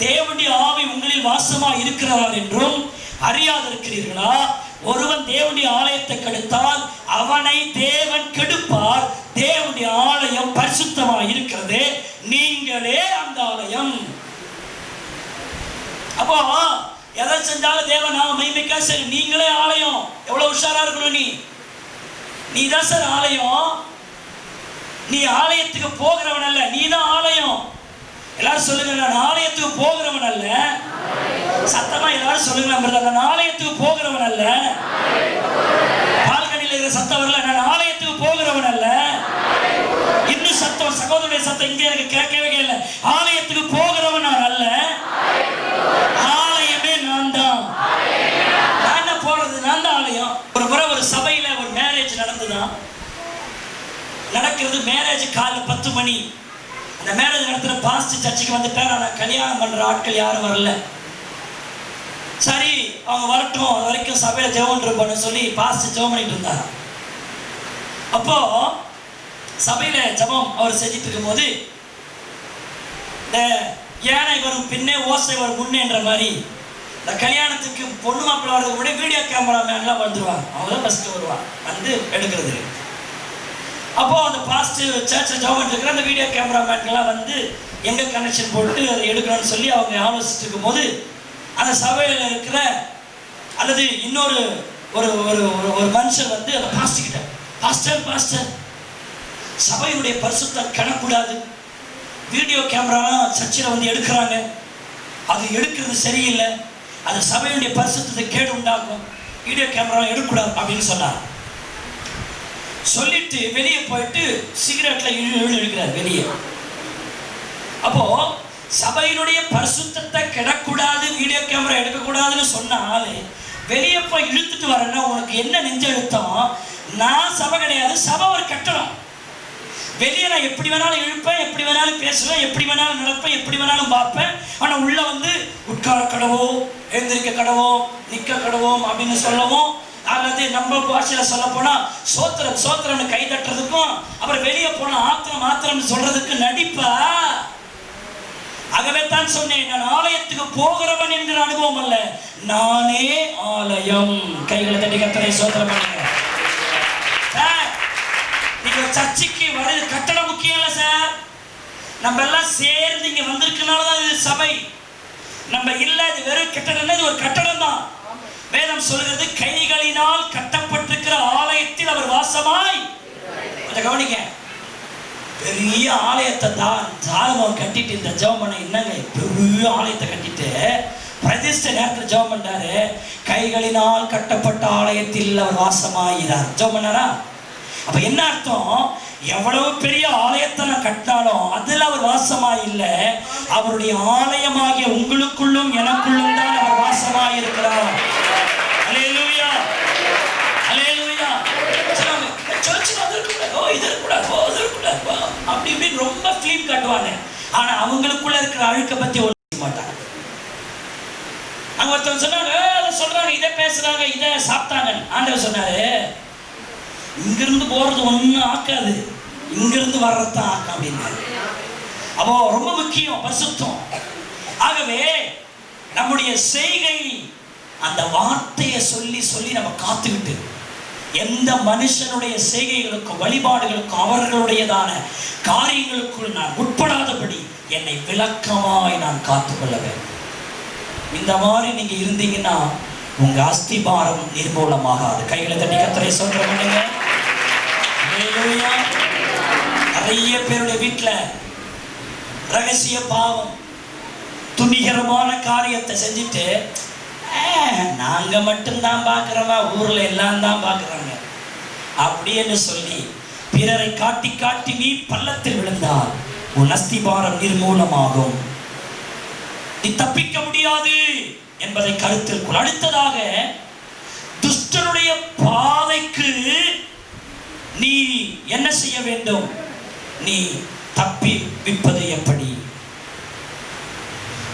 தேவனுடைய ஆவி உங்களில் வாசமா இருக்கிறார் என்றும் அறியாதிருக்கிறீர்களா? ஒருவன் தேவனுடைய ஆலயத்தை கெடுத்தால் அவனை தேவன் கெடுப்பார். தேவனுடைய ஆலயம் பரிசுத்தமாக இருக்கிறது, நீங்களே அந்த ஆலயம். அப்போ எதை செஞ்சாலும் தேவன் நாம மகிமைக்கா. சரி, நீங்களே ஆலயம். எவ்வளவு உஷாரா இருக்கணும். நீ தான் சார் ஆலயம். நீ ஆலயத்துக்கு போகிறவன் அல்ல, நீ தான் ஆலயம். எல்லாரும் சொல்லுங்க, நான் ஆலயத்துக்கு போகிறவன் அல்ல. சத்தமா எல்லாரும் சொல்லுங்க, நான் ஆலயத்துக்கு போகிறவன் அல்ல. பால்கனியில் இருக்கிற சத்தம் வரல, நான் ஆலயத்துக்கு போகிறவன் அல்ல. இன்னும் சத்தம், சகோதரனுடைய சத்தம் இங்கே எனக்கு கேட்கவே இல்லை. ஆலயத்துக்கு போகிறவன் நான் அல்ல, ஆலயமே நான் தான். நான் என்ன போறது, நான் தான் ஆலயம். ஒரு முறை ஒரு சபையில ஒரு மேரேஜ் நடந்துதான். நடக்கிறது மேரேஜ் காலைல 10 மணி. அந்த மேரேஜ் நடத்துகிற பாஸ்டர் சர்ச்சுக்கு வந்துட்டார். ஆனால் கல்யாணம் பண்ணுற ஆட்கள் யாரும் வரல. சரி, அவங்க வரட்டும், அது வரைக்கும் சபையில் ஜெபம் இருப்பான்னு சொல்லி பாஸ்டர் ஜெபம் பண்ணிட்டு இருந்தார். அப்போ சபையில் ஜெபம் அவர் செஞ்சிட்டு இருக்கும்போது இந்த யானை வரும் பின்னே ஓசை வரும் முன்னேன்ற மாதிரி இந்த கல்யாணத்துக்கு பொண்ணு மாப்பிள்ளை வர்றதுக்கு முன்னாடி வீடியோ கேமராமேன்லாம் வந்துடுவாங்க. அவங்க தான் ஃபஸ்ட்டு வருவாங்க, வந்து எடுக்கிறது. அப்போ அந்த பாஸ்டர் சர்ச்சில் ஜெபம் இருக்கிற அந்த வீடியோ கேமராமேன்கெல்லாம் வந்து எங்கே கனெக்ஷன் போட்டு அதை எடுக்கணும்னு சொல்லி அவங்க ஆலோசிச்சுட்டு இருக்கும்போது அந்த சபையில் இருக்கிற அல்லது இன்னொரு ஒரு ஒரு ஒரு மனுஷன் வந்து அந்த பாஸ்டர் கிட்ட, பாஸ்டர் சபையினுடைய பரிசுத்தம் கெடக்கூடாது, வீடியோ கேமராலாம் சர்ச்சில் வந்து எடுக்கிறாங்க, அது எடுக்கிறது சரியில்லை, அது சபையுடைய பரிசுத்தத்தை கேடு உண்டாக்கும், வீடியோ கேமரா எடுக்கக்கூடாது அப்படின்னு சொன்னார். சொல்லிட்டு வெளியே போயிட்டு சிகரெட்ல இழுக்கிறார் வெளியே. அப்போ சபையினுடைய பரிசுத்தத்தை கெடக்கூடாது, வீடியோ கேமரா எடுக்கக்கூடாதுன்னு சொன்னால் வெளியே போய் இழுத்துட்டு வரேன்னா உனக்கு என்ன நெஞ்செழுத்தம்? நான் சபை கிடையாது, சபை ஒரு கட்டணம். வெளியே நான் எப்படி வேணாலும் இழுப்பேன், எப்படி வேணாலும் பேசுவேன், எப்படி வேணாலும் நடப்பேன், எப்படி வேணாலும் பார்ப்பேன். ஆனால் உள்ள வந்து உட்கார கடவோ, எழுந்திருக்க கடவோ, நிற்க கடவோம் அப்படின்னு சொல்லவும், அல்லது நம்ம பாஷையில் சொல்ல போனா சோத்திரம் சோத்திரம்னு கை தட்டுறதுக்கும் அப்புறம் வெளியே போன ஆத்திரம் ஆத்திரம்னு சொல்றதுக்கு நடிப்பா. ஆகவே தான் சொன்னேன், நான் ஆலயத்துக்கு போகிறவன் என்கிற அனுபவம் அல்ல, நானே ஆலயம். கைகளை தட்டி கர்த்தரை சோத்திரம் பண்ணுங்க. நீங்க சர்ச்சுக்கு வருது கட்டடம் முக்கியம் இல்லை சார். நம்ம எல்லாம் சேர்ந்து இங்க வந்திருக்கனாலதான் இது சபை. நம்ம இல்ல இது வெறும் கட்டடம், இது ஒரு கட்டடம் தான். வேதம் சொல்கிறது, கைகளினால் கட்டப்பட்டிருக்கிற ஆலயத்தில் அவர் வாசமாய். கொஞ்சம் கவனிங்க, பெரிய ஆலயத்தை தான் சாலமோன் கட்டிட்டு இந்த ஜெபம் பண்ண, என்னங்க பெரிய ஆலயத்தை கட்டிட்டு பிரதிஷ்டை நேரத்தில் ஜெபம் பண்ணாரு. கைகளினால் கட்டப்பட்ட ஆலயத்தில் அவர் வாசமாகிறார் ஜெபம் பண்ணாரா? அப்ப என்ன அர்த்தம்? எவ்வளவு பெரிய ஆலயத்தை நான் கட்டினாலும் அதில் அவர் வாசமாய் இல்லை. அவருடைய ஆலயமாகிய உங்களுக்குள்ளும் எனக்குள்ளும் தான் அவர் வாசமாய் இருக்கிறார். அல்லேலூயா, அல்லேலூயா. சர்ச்சுக்கு வந்திருக்கூடாது, ஓ இது இருக்கக்கூடாது, ஓ இது இருக்கக்கூடாது, அப்படி இப்படின்னு ரொம்ப கிளீன் காட்டுவாங்க. ஆனா அவங்களுக்குள்ள இருக்கிற அழுக்க பத்தி ஒன்றும் செய்ய மாட்டாங்க. அங்க ஒருத்தவங்க சொன்னாங்க, அதை சொல்றாங்க, இதை பேசுறாங்க, இதை சாப்பிட்டாங்க. ஆண்டவர் சொன்னாரு, இங்கிருந்து போறது ஒன்றும் ஆக்காது, இங்கிருந்து வர்றதுதான் ஆக்கம் அப்படின்னாரு. அப்போ ரொம்ப முக்கியம் பரிசுத்தம். ஆகவே நம்முடைய செய்கை அந்த வார்த்தையை சொல்லி சொல்லி நம்ம காத்துக்கிட்டு எந்த மனுஷனுடைய செய்கைகளுக்கும் வழிபாடுகளுக்கும் அவர்களுடையதான காரியங்களுக்குள் நான் உட்படாதபடி என்னை விளக்கமாய் நான் காத்துக்கொள்ள வேண்டும். இந்த மாதிரி நீங்க இருந்தீங்கன்னா உங்க அஸ்திபாரம் நிர்மூலமாகாது. கைகளை தட்டி கர்த்தரை சோத்திரம் பண்ணுங்க. நிறைய பேருடைய வீட்டுல ரகசிய பாவம், துணிகரமான காரியத்தை செஞ்சுட்டு நாங்க மட்டும்தான் பார்க்கிறோமா, ஊர்ல எல்லாம் தான் பார்க்கிறாங்க அப்படின்னு சொல்லி பிறரை காட்டி காட்டி நீ பள்ளத்தில் விழுந்தால் உன் அஸ்திபாரம் நிர்மூலமாகும், நீ தப்பிக்க முடியாது என்பதை கருத்தில் கொள். அடுத்ததாக, துஷ்டனுடைய பாதைக்கு நீ என்ன செய்ய வேண்டும்? நீ தப்பி விப்பது எப்படி?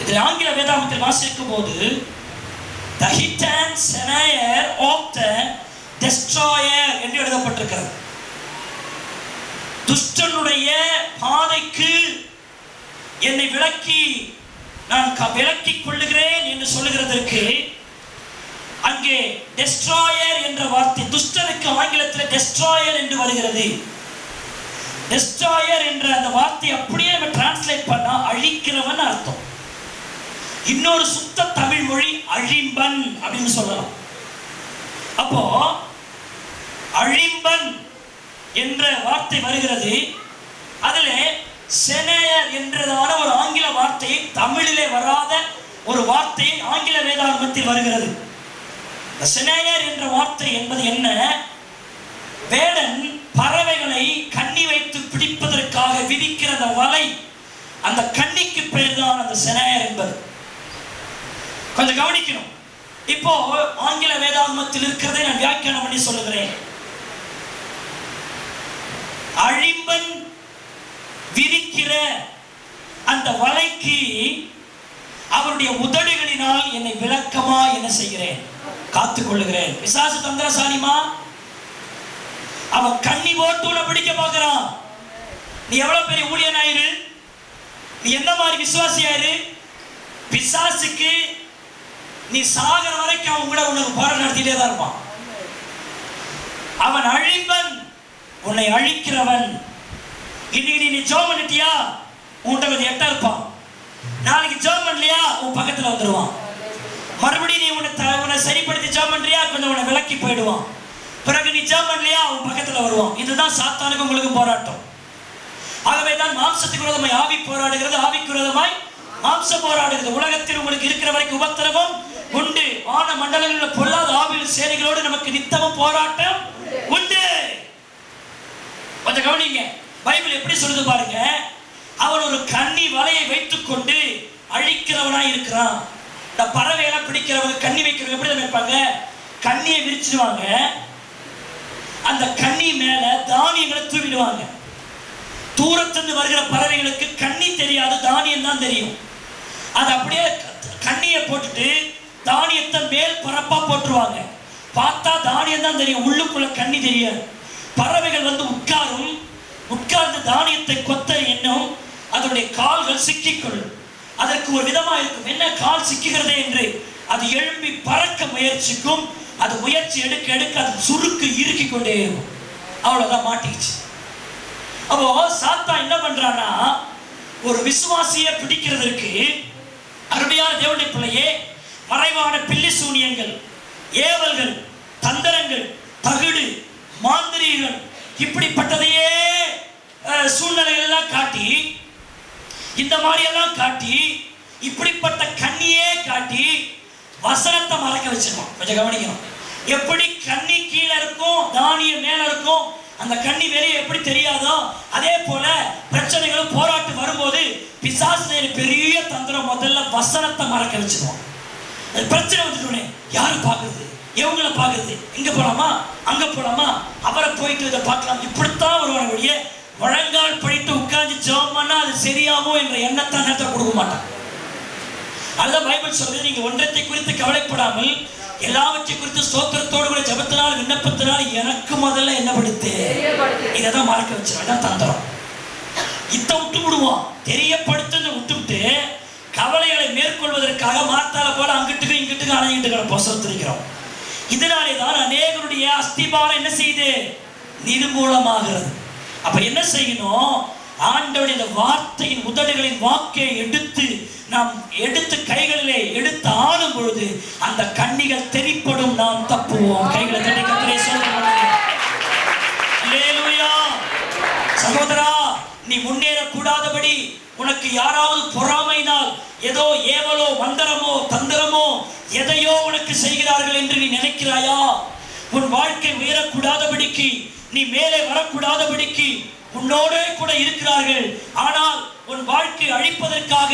இதில் ஆங்கில வேதாகமத்தில் வாசிக்கும் போது the hit and snare of the destroyer என்று எழுதப்பட்டிருக்கிறது. துஷ்டனுடைய பாதைக்கு என்னை விலக்கி நான் விலக்கிக் கொள்ளுகிறேன் என்று சொல்லுகிறதற்கு அங்கே டெஸ்ட்ராயர் என்ற வார்த்தை, துஷ்டருக்கு ஆங்கிலத்தில் டெஸ்ட்ராயர் என்று வருகிறது. டெஸ்ட்ராயர் என்ற அந்த வார்த்தை அப்படியே நம்ம டிரான்ஸ்லேட் பண்ணா அழிக்கிறவன் அர்த்தம். இன்னொரு சுத்த தமிழ் மொழி அழிம்பன் அப்படின்னு சொல்லலாம். அப்போ அழிம்பன் என்ற வார்த்தை வருகிறது. அதில் செனேயர் என்றதான ஒரு ஆங்கில வார்த்தையை, தமிழிலே வராத ஒரு வார்த்தை ஆங்கில வேதாகமத்தில் வருகிறது. செனேயர் என்ற வார்த்தை என்பது என்ன? வேடன் பறவைகளை கண்ணி வைத்து பிடிப்பதற்காக விதிக்கிற அந்த வலை, அந்த கண்ணிக்கு பெயர் தான் அந்த செனேயர் என்பது. கொஞ்சம் கவனிக்கணும். இப்போ ஆங்கில வேதாகமத்தில் இருக்கிறதை நான் வியாக்கியானம் பண்ணி சொல்லுகிறேன். அழிம்பன் விதிக்கிற அந்த வலைக்கு அவருடைய உதடுகளினால் என்னை விளக்கமா என்ன செய்கிறேன்? காத்துக் கொள்ளுகிறேன். பிசாசு தந்திரசாலிமா, அவன் கண்ணி போட்டு உன்னை பிடிக்க பார்க்கிறான். நீ எவ்வளவு பெரிய ஊழியனாயிரு, நீ என்ன மாதிரி விசுவாசியாயிரு, பிசாசுக்கு நீ சாகர வரைக்கும் அவன் கூட உனக்கு போராட்டம் நடத்திட்டே தான் இருப்பான். அவன் அழிம்பன், உன்னை அழிக்கிறவன். இன்னைக்கு நீ ஜெபம் பண்ணிட்டியா, உன்கிட்ட கொஞ்சம் எட்ட இருப்பான். நாளைக்கு ஜெபம் பண்ணலையா, உன் பக்கத்துல வந்துடுவான். மறுபடியும் நீ உன்னை சரிப்படுத்தி ஜெபம் பண்றியா, கொஞ்சம் உன்னை விலக்கி போயிடுவான். பிறகு நீ ஜெபம் பண்ணலையா, உன் பக்கத்துல வருவான். இதுதான் சாத்தானுக்கு உங்களுக்கு போராட்டம். ஆகவே தான் மாம்சத்துக்கு விரோதமாய் ஆவி போராடுகிறது, ஆவிக்கு விரோதமாய் மாம்சம் போராடுகிறது. உலகத்தில் உங்களுக்கு இருக்கிற வரைக்கும் உபத்திரவம் உண்டு. வான மண்டலங்களில் பொல்லாத ஆவியின் சேனைகளோடு நமக்கு நித்தமும் போராட்டம் உண்டு. கொஞ்சம் கவனிங்க, பைபிள் எப்படி சொல்லுது பாருங்க. அவன் ஒரு கண்ணி வலையை வைத்துக் கொண்டு அழிக்கிறவனாய் இருக்கிறான். இந்த பறவையெல்லாம் பிடிக்கிறவங்க கண்ணி வைக்கிறவங்க எப்படி தான் வைப்பாங்க? கண்ணியை விரிச்சிடுவாங்க, அந்த கண்ணி மேல தானியங்களை தூவிடுவாங்க. தூரத்திலிருந்து வருகிற பறவைகளுக்கு கண்ணி தெரியாது, தானியம் தான் தெரியும். அது அப்படியே கண்ணியை போட்டுட்டு தானியத்தை மேல் பரப்பா போட்டுருவாங்க. பார்த்தா தானியம் தான் தெரியும், உள்ளுக்குள்ள கண்ணி தெரியாது. பறவைகள் வந்து உட்காரும், உட்கார்ந்து தானியத்தை கொத்த எண்ணும், அதனுடைய கால்கள் சிக்கிக்கொள்ளும். அதற்கு ஒரு விதமா இருக்கும், என்ன கால் சிக்குகிறதே என்று. அது எழும்பி பறக்க முயற்சிக்கும். அது முயற்சி எடுக்க எடுக்க அது சுருக்கு இறுக்கி கொண்டே இருக்கும். அவ்வளவுதான், மாட்டிக்கிச்சு. அப்போ சாத்தா என்ன பண்றான்னா, ஒரு விசுவாசியை பிடிக்கிறதுக்கு அருமையான தேவனுடைய பிள்ளையே, மறைவான பில்லி சூனியங்கள், ஏவல்கள், தந்திரங்கள், தகுடு, மாந்திரீகங்கள், இப்படிப்பட்டதையே சூழ்நிலைகள் எல்லாம் காட்டி, இந்த மாதிரி எல்லாம் காட்டி, இப்படிப்பட்ட கண்ணியே காட்டி வசனத்தை மறக்க வச்சிருக்கோம். கொஞ்சம் கவனிக்கணும். எப்படி கண்ணி கீழே இருக்கும், தானியம் மேல இருக்கும், அந்த கண்ணி வெளியே எப்படி தெரியாதோ, அதே போல பிரச்சனைகளும் போராட்டு வரும்போது பிசாசு பெரிய தந்திரம், முதல்ல வசனத்தை மறக்க வச்சிருவோம். பிரச்சனை வந்துட்டோன்னே யாரு பாக்குறது, எவங்களை பாக்குறது, இங்க போலாமா அங்க போலாமா, அவரை போயிட்டு இதை பார்க்கலாம், இப்படித்தான் வருவான வழியே வழங்கால் படித்து உட்கார்ந்து ஜெபம் பண்ணா அது சரியாகும் என்ற எண்ணத்தை நேரத்தை கொடுக்க மாட்டான். அதுதான் பைபிள் சொல்றது, நீங்க ஒன்றத்தை குறித்து கவலைப்படாமல் எல்லாவற்றை குறித்து ஸ்தோத்திரத்தோடு கூட ஜெபத்தினால் விண்ணப்பத்தினால் எனக்கு முதல்ல என்ன படுத்து, இதைதான் மறக்க வச்சிருவேன். தந்திரம் இத்த விட்டு விடுவோம், தெரியப்படுத்து விட்டுவிட்டு கவலைகளை மேற்கொள்வதற்காக மாத்தால போல அங்கிட்டுக்கு இங்கிட்டுக்கு அணையிட்டு கிடப்போம், சொத்திருக்கிறோம். இதனாலே தான் அநேகருடைய அஸ்திபாரம் என்ன செய்யுது, நிர்மூலமாகிறது. அப்ப என்ன செய்யணும், ஆண்டவருடைய இந்த வார்த்தையின் உதடுகளின் வாக்கை எடுத்து நாம் எடுத்து கைகளிலே எடுத்து ஆடும் பொழுது அந்த கண்ணிகள் தெரிப்படும், நாம் தப்புவோம். கைகளை தட்டி கர்த்தரை ஸ்தோத்திரம். அல்லேலூயா. சகோதரா, நீ முன்னேற கூடாதபடி உனக்கு யாராவது பொறாமையினால் ஏதோ ஏவலோ மந்திரமோ தந்திரமோ எதையோ உனக்கு செய்கிறார்கள் என்று நீ நினைக்கிறாயா? உன் வாழ்க்கை உயரக்கூடாதபடிக்கு, நீ மேலே வரக்கூடாதபடிக்கு உன்னோடே கூட இருக்கிறார்கள். ஆனால் உன் வாழ்க்கை அழிப்பதற்காக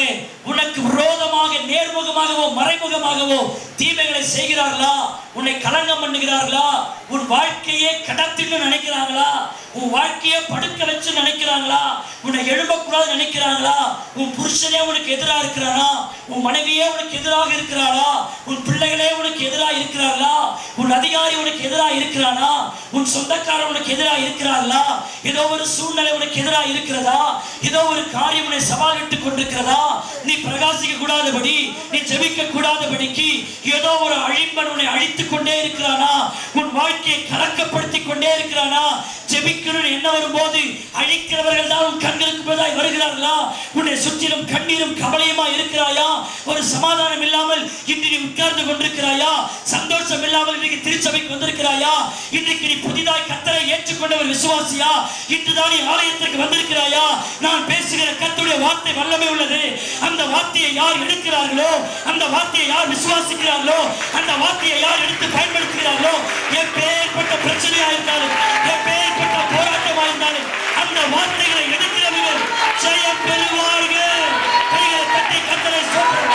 உனக்கு விரோதமாக நேர்முகமாகவோ மறைமுகமாகவோ தீமைகளை செய்கிறார்களா? உன்னை கலங்கம் பண்ணுகிறார்களா? உன் வாழ்க்கையே கடத்தின்னு நினைக்கிறாங்களா? உன் வாழ்க்கையை படுக்க வச்சு நினைக்கிறாங்களா? உன்னை எழும்பக்கூடாது நினைக்கிறாங்களா? உன் புருஷனே உனக்கு எதிராக இருக்கிறானா? உன் மனைவியே உனக்கு எதிராக இருக்கிறாளா? உன் பிள்ளைகளே உனக்கு எதிராக இருக்கிறார்களா? உன் அதிகாரி உனக்கு எதிராக இருக்கிறானா? உன் சொந்தக்காரர் உனக்கு எதிராக இருக்கிறார்களா? ஏதோ ஒரு சூழ்நிலை உனக்கு எதிராக இருக்கிறதா? ஏதோ ஒரு காரியம் உன்னை சவால் விட்டு கொண்டிருக்கிறதா? நீ பிரகாசிக்க கூடாதபடி, நீ ஜெபிக்க கூடாதபடிக்கு ஏதோ ஒரு அழிம்பன் உன்னை அழித்துக் கொண்டே இருக்கிறானா? உன் வாழ்க்கையை கலக்கப்படுத்தி கொண்டே இருக்கிறானா? ஜெபிக்கணும் என்ன வரும்போது அழிக்கிறவர்கள் தான் உன் கண்களுக்கு பதிலாக வருகிறார்களா? உன்னை சுற்றிலும் கண்ணீரும் கவலையுமா இருக்கிறாயா? ஒரு சமாதானம் இல்லாமல் இன்று நீ உட்கார்ந்து கொண்டிருக்கிறாயா? சந்தோஷம் இல்லாமல் இன்றைக்கு திருச்சபைக்கு வந்திருக்கிறாயா? இன்றைக்கு நீ புதிதாய் கர்த்தரை ஏற்றுக்கொண்ட ஒரு விசுவாசியா? இன்றுதான் நீ ஆலயத்திற்கு வந்திருக்கிறாயா? நான் பேசுகிற கர்த்தருடைய வார்த்தை வல்லமை உள்ளது. அந்த வார்த்தையை யார் எடுக்கிறார்களோ, அந்த வார்த்தையை யார் விசுவாசிக்கிறார்களோ, அந்த வார்த்தையை யார் எடுத்து பயன்படுத்துகிறார்களோ, எப்பேற்பட்ட பிரச்சனையா இருந்தாலும், எப்பேற்பட்ட போராட்டமா இருந்தாலும், அந்த வார்த்தைகளை எடுக்கிறவர்கள் ஜெயம் பெறுவார்கள். கைகளை தட்டி கர்த்தரை ஸ்தோத்திரம்.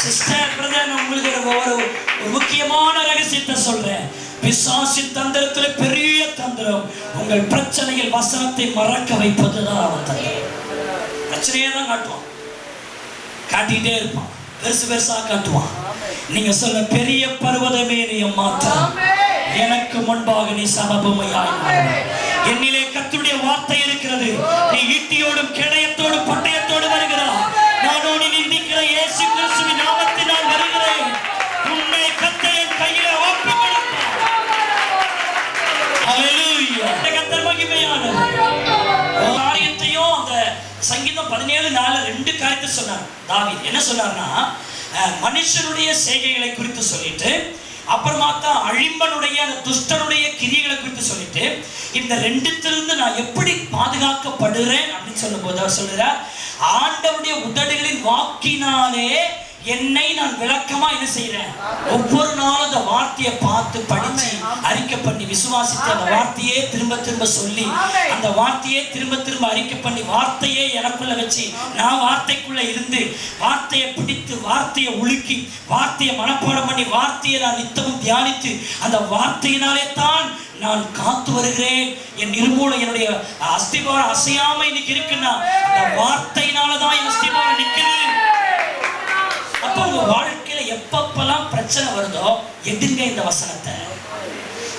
சிஸ்டர் பிரதர், நான் உங்களுக்கு ஒரு முக்கியமான ரகசியத்தை சொல்றேன். பிசாசின் தந்திரத்தில் பெரிய தந்திரம் உங்கள் பிரச்சனையில் வசனத்தை மறக்க வைப்பதுதான் அவன் தந்திரம். பிரச்சனையே தான் காட்டுவான், காட்டிக்கிட்டே இருப்பான், பெருசு பெருசா காட்டுவான். நீங்க சொல்ல, பெரிய பர்வதமே நீ மாற்றம், எனக்கு முன்பாக நீ சமபூமியாய் என்னிலே கர்த்தருடைய வார்த்தை இருக்கிறது. நீ ஈட்டியோடும் கேடயத்தோடும் பட்டயத்தோடும் வருகிறாய், நானோ நீ நிந்திக்கிற இயேசு கிறிஸ்துவின் நாமத்தினால் வருகிறேன். உன்னை கர்த்தர் என் கையிலே ஒப்புக் கொடுப்பார். ஹல்லேலூயா. கர்த்தர் மகிமையானவர். காரியத்தையும் அந்த சங்கீதம் 17:4 2 காரியத்தை சொன்னார் தாவீது. என்ன சொன்னார்னா, மனுஷனுடைய செய்கைகளை குறித்து சொல்லிட்டு, அப்புறமா தான் அழிம்பனுடைய அந்த துஷ்டனுடைய கிரியைகளை குறித்து சொல்லிட்டு, இந்த ரெண்டுத்திலிருந்து நான் எப்படி பாதுகாக்கப்படுறேன் அப்படின்னு சொல்லும் போது அவர் சொல்றார், ஆண்டவருடைய உதடுகளின் வாக்கினாலே என்னை நான் விளக்கமா என்ன செய்யறேன், ஒவ்வொரு நாளும் அந்த வார்த்தையை பார்த்து படிச்சு அறிக்கை பண்ணி விசுவாசித்து அந்த வார்த்தையே திரும்ப திரும்ப சொல்லி அந்த வார்த்தையே திரும்ப திரும்ப அறிக்கை பண்ணி வார்த்தையே எனக்குள்ள வச்சு நான் வார்த்தைக்குள்ள இருந்து வார்த்தையை பிடித்து வார்த்தையை உலுக்கி வார்த்தையை மனப்பாடம் பண்ணி வார்த்தையை நான் நித்தமும் தியானித்து அந்த வார்த்தையினாலே தான் நான் காத்து வருகிறேன். என் நிர்மூலம் என்னுடைய அஸ்திபாரம் அசையாம இன்னைக்கு இருக்குன்னா அந்த வார்த்தையினாலதான் என் அஸ்திபாரம் நிற்கிறது. அப்ப உங்க வாழ்க்கையில எப்பப்பெல்லாம் பிரச்சனை வருதோ எடுங்க இந்த வசனத்தை.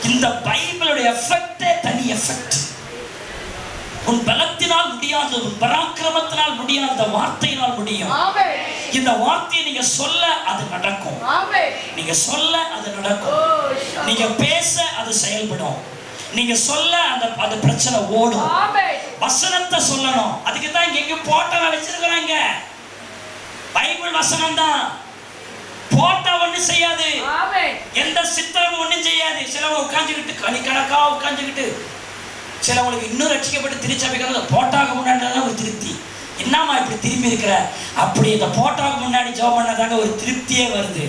இந்த பைபிளுடைய எஃபெக்டே தனி எஃபெக்ட். உன் பலத்தினால் முடியாது, உன் பராக்கிரமத்தினால் முடியாது, இந்த வார்த்தையினால் முடியும். இந்த வார்த்தையை நீங்க சொல்ல அது நடக்கும், நீங்க சொல்ல அது நடக்கும், நீங்க பேச அது செயல்படும், நீங்க சொல்ல அந்த பிரச்சனை ஓடும். வசனத்தை சொல்லணும். அதுக்கு தான் இங்க போட்டோ வச்சிருக்கிறாங்க. பைபிள் வசனம் தான். போட்டா ஒண்ணு செய்யாது, எந்த சித்திரமும் ஒண்ணும் செய்யாது. சிலவங்க உட்காந்துக்கிட்டு கணிக்கணக்கா உட்காந்துக்கிட்டு, சிலவங்களுக்கு இன்னும் ரட்சிக்கப்பட்டு திருச்சபைக்கு போட்டாக்கு முன்னாடி ஒரு திருப்தி. என்னம்மா இப்படி திரும்பி இருக்கிற? அப்படி இந்த போட்டாக்கு முன்னாடி ஜெபம் பண்ணதாங்க ஒரு திருப்தியே வருது.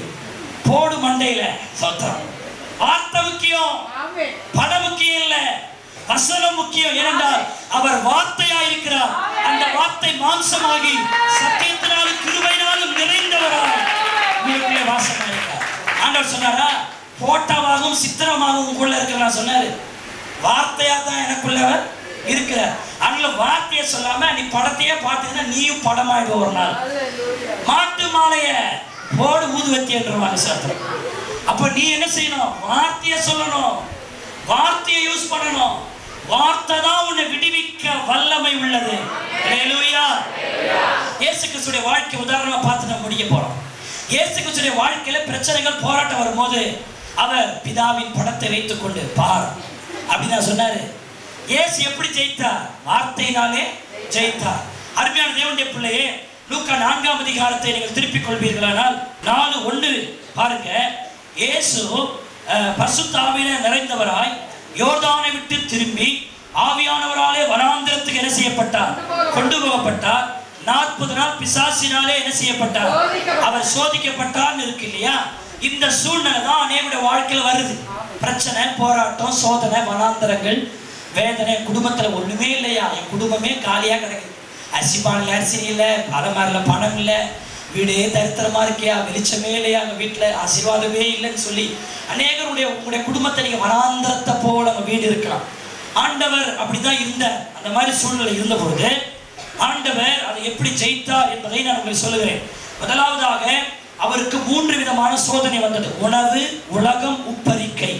போடு மண்டையில சோத்திரம். வார்த்தை முக்கியம், படம் முக்கியம் இல்ல, வசனம் முக்கியம். ஏனென்றால் அவர் வார்த்தையா இருக்கிறார். அந்த வார்த்தை மாம்சமாகி சத்தியத்தினாலும் கிருபையினாலும் நிறைந்தவராய் உங்களுக்குள்ளே வாசமா இருக்கிறார். ஆண்டவர் சொன்னாரா, போட்டாவாகவும் சித்திரமாகவும் உங்களுக்குள்ள இருக்கிறார் சொன்னாரு. வார்த்தையா தான் எனக்குள்ளவர் இருக்கிறார். அதனால வார்த்தையை சொல்லாம நீ படத்தையே பார்த்தீங்கன்னா நீயும் படமாயிடுவ. ஒரு நாள் மாட்டு மாலைய போடு ஊதுவத்தி என்றுவாங்க சாத்திரம். அப்ப நீ என்ன செய்யணும்? வார்த்தையை சொல்லணும், வார்த்தையை யூஸ் பண்ணணும். வார்த்தை தான் உன்னை விடுவிக்க வல்லமை உள்ளது. ஹல்லேலூயா. இயேசு கிறிஸ்துவின் வாழ்க்கை உதாரணமா பார்த்து நம்ம முடிக்க போறோம். இயேசு கிறிஸ்துவின் வாழ்க்கையில பிரச்சனைகள் போராட்டம் வரும்போது அவர் பிதாவின் படத்தை வைத்துக் கொண்டு பார் அப்படின்னு சொன்னாரு. இயேசு எப்படி ஜெயித்தார்? வார்த்தையினாலே ஜெயித்தார். அருமையான தேவனுடைய பிள்ளையே, லூக்கா 4ஆம் அதிகாரத்தை நீங்கள் திருப்பிக் கொள்வீர்களானால் 4:1 பாருங்க. இயேசு பரிசுத்த ஆவியிலே நிறைந்தவராய் யோர்தானை விட்டு திரும்பி ஆவியானவராலே வனாந்திரத்துக்கு என்ன செய்யப்பட்டார்? கொண்டு போகப்பட்டார். 40 நாள் பிசாசினாலே என்ன செய்யப்பட்டார்? அவர் சோதிக்கப்பட்டார்னு இருக்கு இல்லையா? இந்த சூழ்நிலை தான் அநேகருடைய வாழ்க்கையில் வருது. பிரச்சனை, போராட்டம், சோதனை, வனாந்தரங்கள், வேதனை. குடும்பத்தில் ஒண்ணுமே இல்லையா? என் குடும்பமே காலியா கிடக்குது. அரிசிப்பானில் அரிசி இல்லை, அலமாரில் பணம் இல்லை, வீடே தரித்திரமா இருக்கியா, வெளிச்சமே இல்லையா, அங்கே வீட்டில் ஆசீர்வாதமே இல்லைன்னு சொல்லி அநேகருடைய உங்களுடைய குடும்பத்தை நீங்கள் வனாந்தரத்தை போல அங்கே வீடு இருக்கலாம். ஆண்டவர் அப்படிதான் இருந்தார். அந்த மாதிரி சூழ்நிலை இருந்த பொழுது ஆண்டவர் அதை எப்படி ஜெயித்தார் என்பதை நான் உங்களுக்கு சொல்லுகிறேன். முதலாவதாக அவருக்கு 3 விதமான சோதனை வந்தது. உணவு, உலகம், உப்பரிக்கை.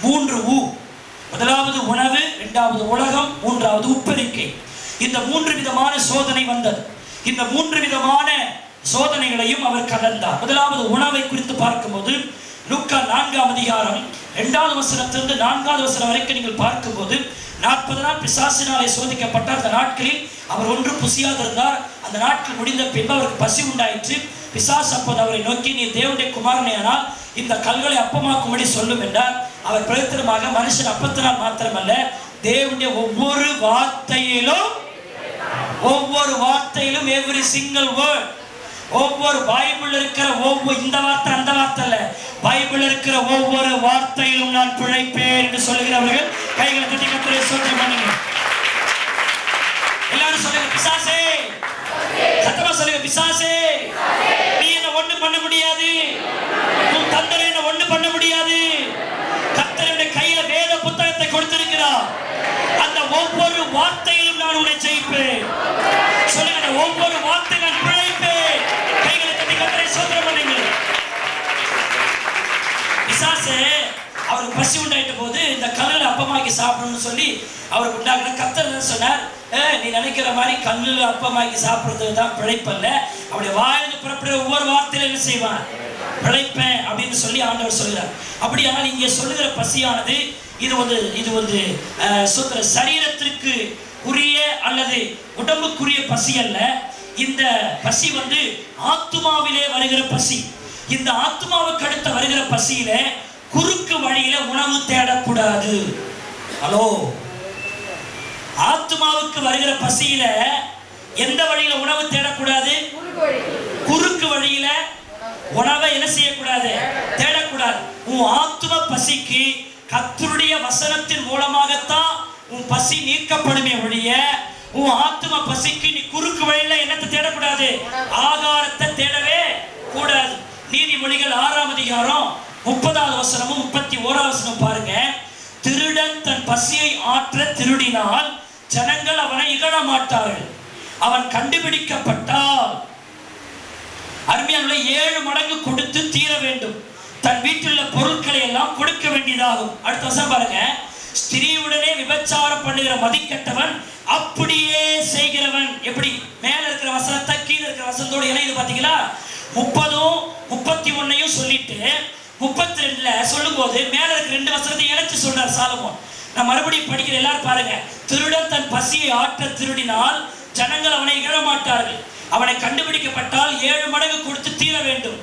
3 உ. முதலாவது உணவு, இரண்டாவது உலகம், மூன்றாவது உப்பரிக்கை. இந்த 3 விதமான சோதனை வந்தது. இந்த 3 விதமான சோதனைகளையும் அவர் கடந்தார். முதலாவது உணவை குறித்து பார்க்கும்போது லூக்கா 4ஆம் அதிகாரம் 2வது வசனத்திலிருந்து 4வது வசனம் வரைக்கும் நீங்கள் பார்க்கும்போது 40 நாள் பிசாசினாலே சோதிக்கப்பட்டார். அந்த நாட்களில் அவர் ஒன்று புசியாது இருந்தார். அந்த நாட்கள் முடிந்த பின்பு அவருக்கு பசி உண்டாயிற்று. பிசாசு அப்போது அவரை நோக்கி, நீ தேவனுடைய குமாரனேயானால் இந்த கல்களை அப்பமாக்கும்படி சொல்லும் என்றார். அவர் பிரயத்தனமாக, மனுஷன் அப்பத்தினால் மாத்திரமல்ல தேவனுடைய ஒவ்வொரு வார்த்தையிலும் எவ்ரி சிங்கிள் வேர்ட், ஒவ்வொரு பைபிள் இருக்கிற ஒவ்வொரு, இந்த வார்த்தை அந்த வார்த்தை அல்ல, பைபிள் இருக்கிற ஒவ்வொரு வார்த்தையிலும் நான் பிழைப்பேன் என்று சொல்லுகிறவர்கள் கைகளை தட்டி கர்த்தரை ஸ்தோத்திரம் பண்ணுங்க. எல்லாரும் சொல்லுங்க, பிசாசே, சத்தமா சொல்லுங்க, பிசாசே, நீ என்ன ஒண்ணு பண்ண முடியாது, உன் தந்தரை என்ன ஒண்ணு பண்ண முடியாது. கர்த்தருடைய கையில வேத புத்தகத்தை கொடுத்திருக்கிறார். அந்த ஒவ்வொரு வார்த்தையிலும் நான் உன்னை ஜெயிப்பேன். சொல்லுங்க, ஒவ்வொரு வார்த்தை நான் பிழைப்பேன். கைகளை தட்டி கர்த்தரை ஸ்தோத்திரம் பண்ணுங்க. பிசாசே அவருக்கு பசி உண்டாயிட்ட போது இந்த கல்லுல அப்பமாக்கி சாப்பிடணும்னு சொல்லி அவருக்கு உண்டாகின. கர்த்தர் சொன்னார், நீ நினைக்கிற மாதிரி கல்லுல அப்பமாக்கி சாப்பிடுறது தான் பிழைப்பல்ல, அப்படி வாயிலிருந்து புறப்படுற ஒவ்வொரு வார்த்தையில என்ன செய்வான், பிழைப்பேன் அப்படின்னு சொல்லி ஆண்டவர் சொல்கிறார். அப்படியானால் இங்கே சொல்லுகிற பசியானது இது வந்து சரீரத்திற்கு உரிய அல்லது உடம்புக்குரிய பசி அல்ல. இந்த பசி வந்து ஆத்துமாவிலே வருகிற பசி. இந்த ஆத்துமாவுக்கு அடுத்த வருகிற பசியில குறுக்கு வழியில உணவு தேடக்கூடாது. ஹலோ, ஆத்துமாவுக்கு வருகிற பசியில எந்த வழியில உணவு தேடக்கூடாது? குறுக்கு வழியில உணவை என்ன செய்யக்கூடாது? தேடக்கூடாது. உன் ஆத்தும பசிக்கு கர்த்தருடைய வசனத்தின் மூலமாகத்தான் உன் பசி நீக்கப்படுமே ஒழிய, உன் ஆத்தும பசிக்கு நீ குறுக்கு வழியில என்னத்தை தேடக்கூடாது? ஆகாரத்தை தேடவே கூடாது. நீதிமொழிகள் 6ஆம் அதிகாரம் 30வது வசனமும் 31வது வசனம் பாருங்க. திருடன் தன் பசியை ஆற்ற திருடினால் ஜனங்கள் அவனை இகழ மாட்டார்கள். அவன் கண்டுபிடிக்கப்பட்டால் அருமையான 7 மடங்கு கொடுத்து தீர வேண்டும். தன் வீட்டில் உள்ள பொருட்களை எல்லாம் கொடுக்க வேண்டியதாகும். அடுத்த வசனம் பாருங்க. ஸ்திரீயுடனே விபச்சாரம் பண்ணுகிற மதிக்கட்டவன் அப்படியே செய்கிறவன். எப்படி? மேல இருக்கிற வசனத்தை கீழே இருக்கிற வசனத்தோடு இணைந்து பாத்தீங்களா? 30ம் 31 சொல்லிட்டு 32ல சொல்லும் போது மேல இருக்கிற 2 வசனத்தை இணைச்சு சொல்றார் சாலமோன். நான் மறுபடியும் படிக்கிற, எல்லாரும் பாருங்க. திருடன் தன் பசியை ஆற்ற திருடினால் ஜனங்கள் அவனை இகழ மாட்டார்கள். அவனை கண்டுபிடிக்கப்பட்டால் 7 மடங்கு கொடுத்து தீர வேண்டும்.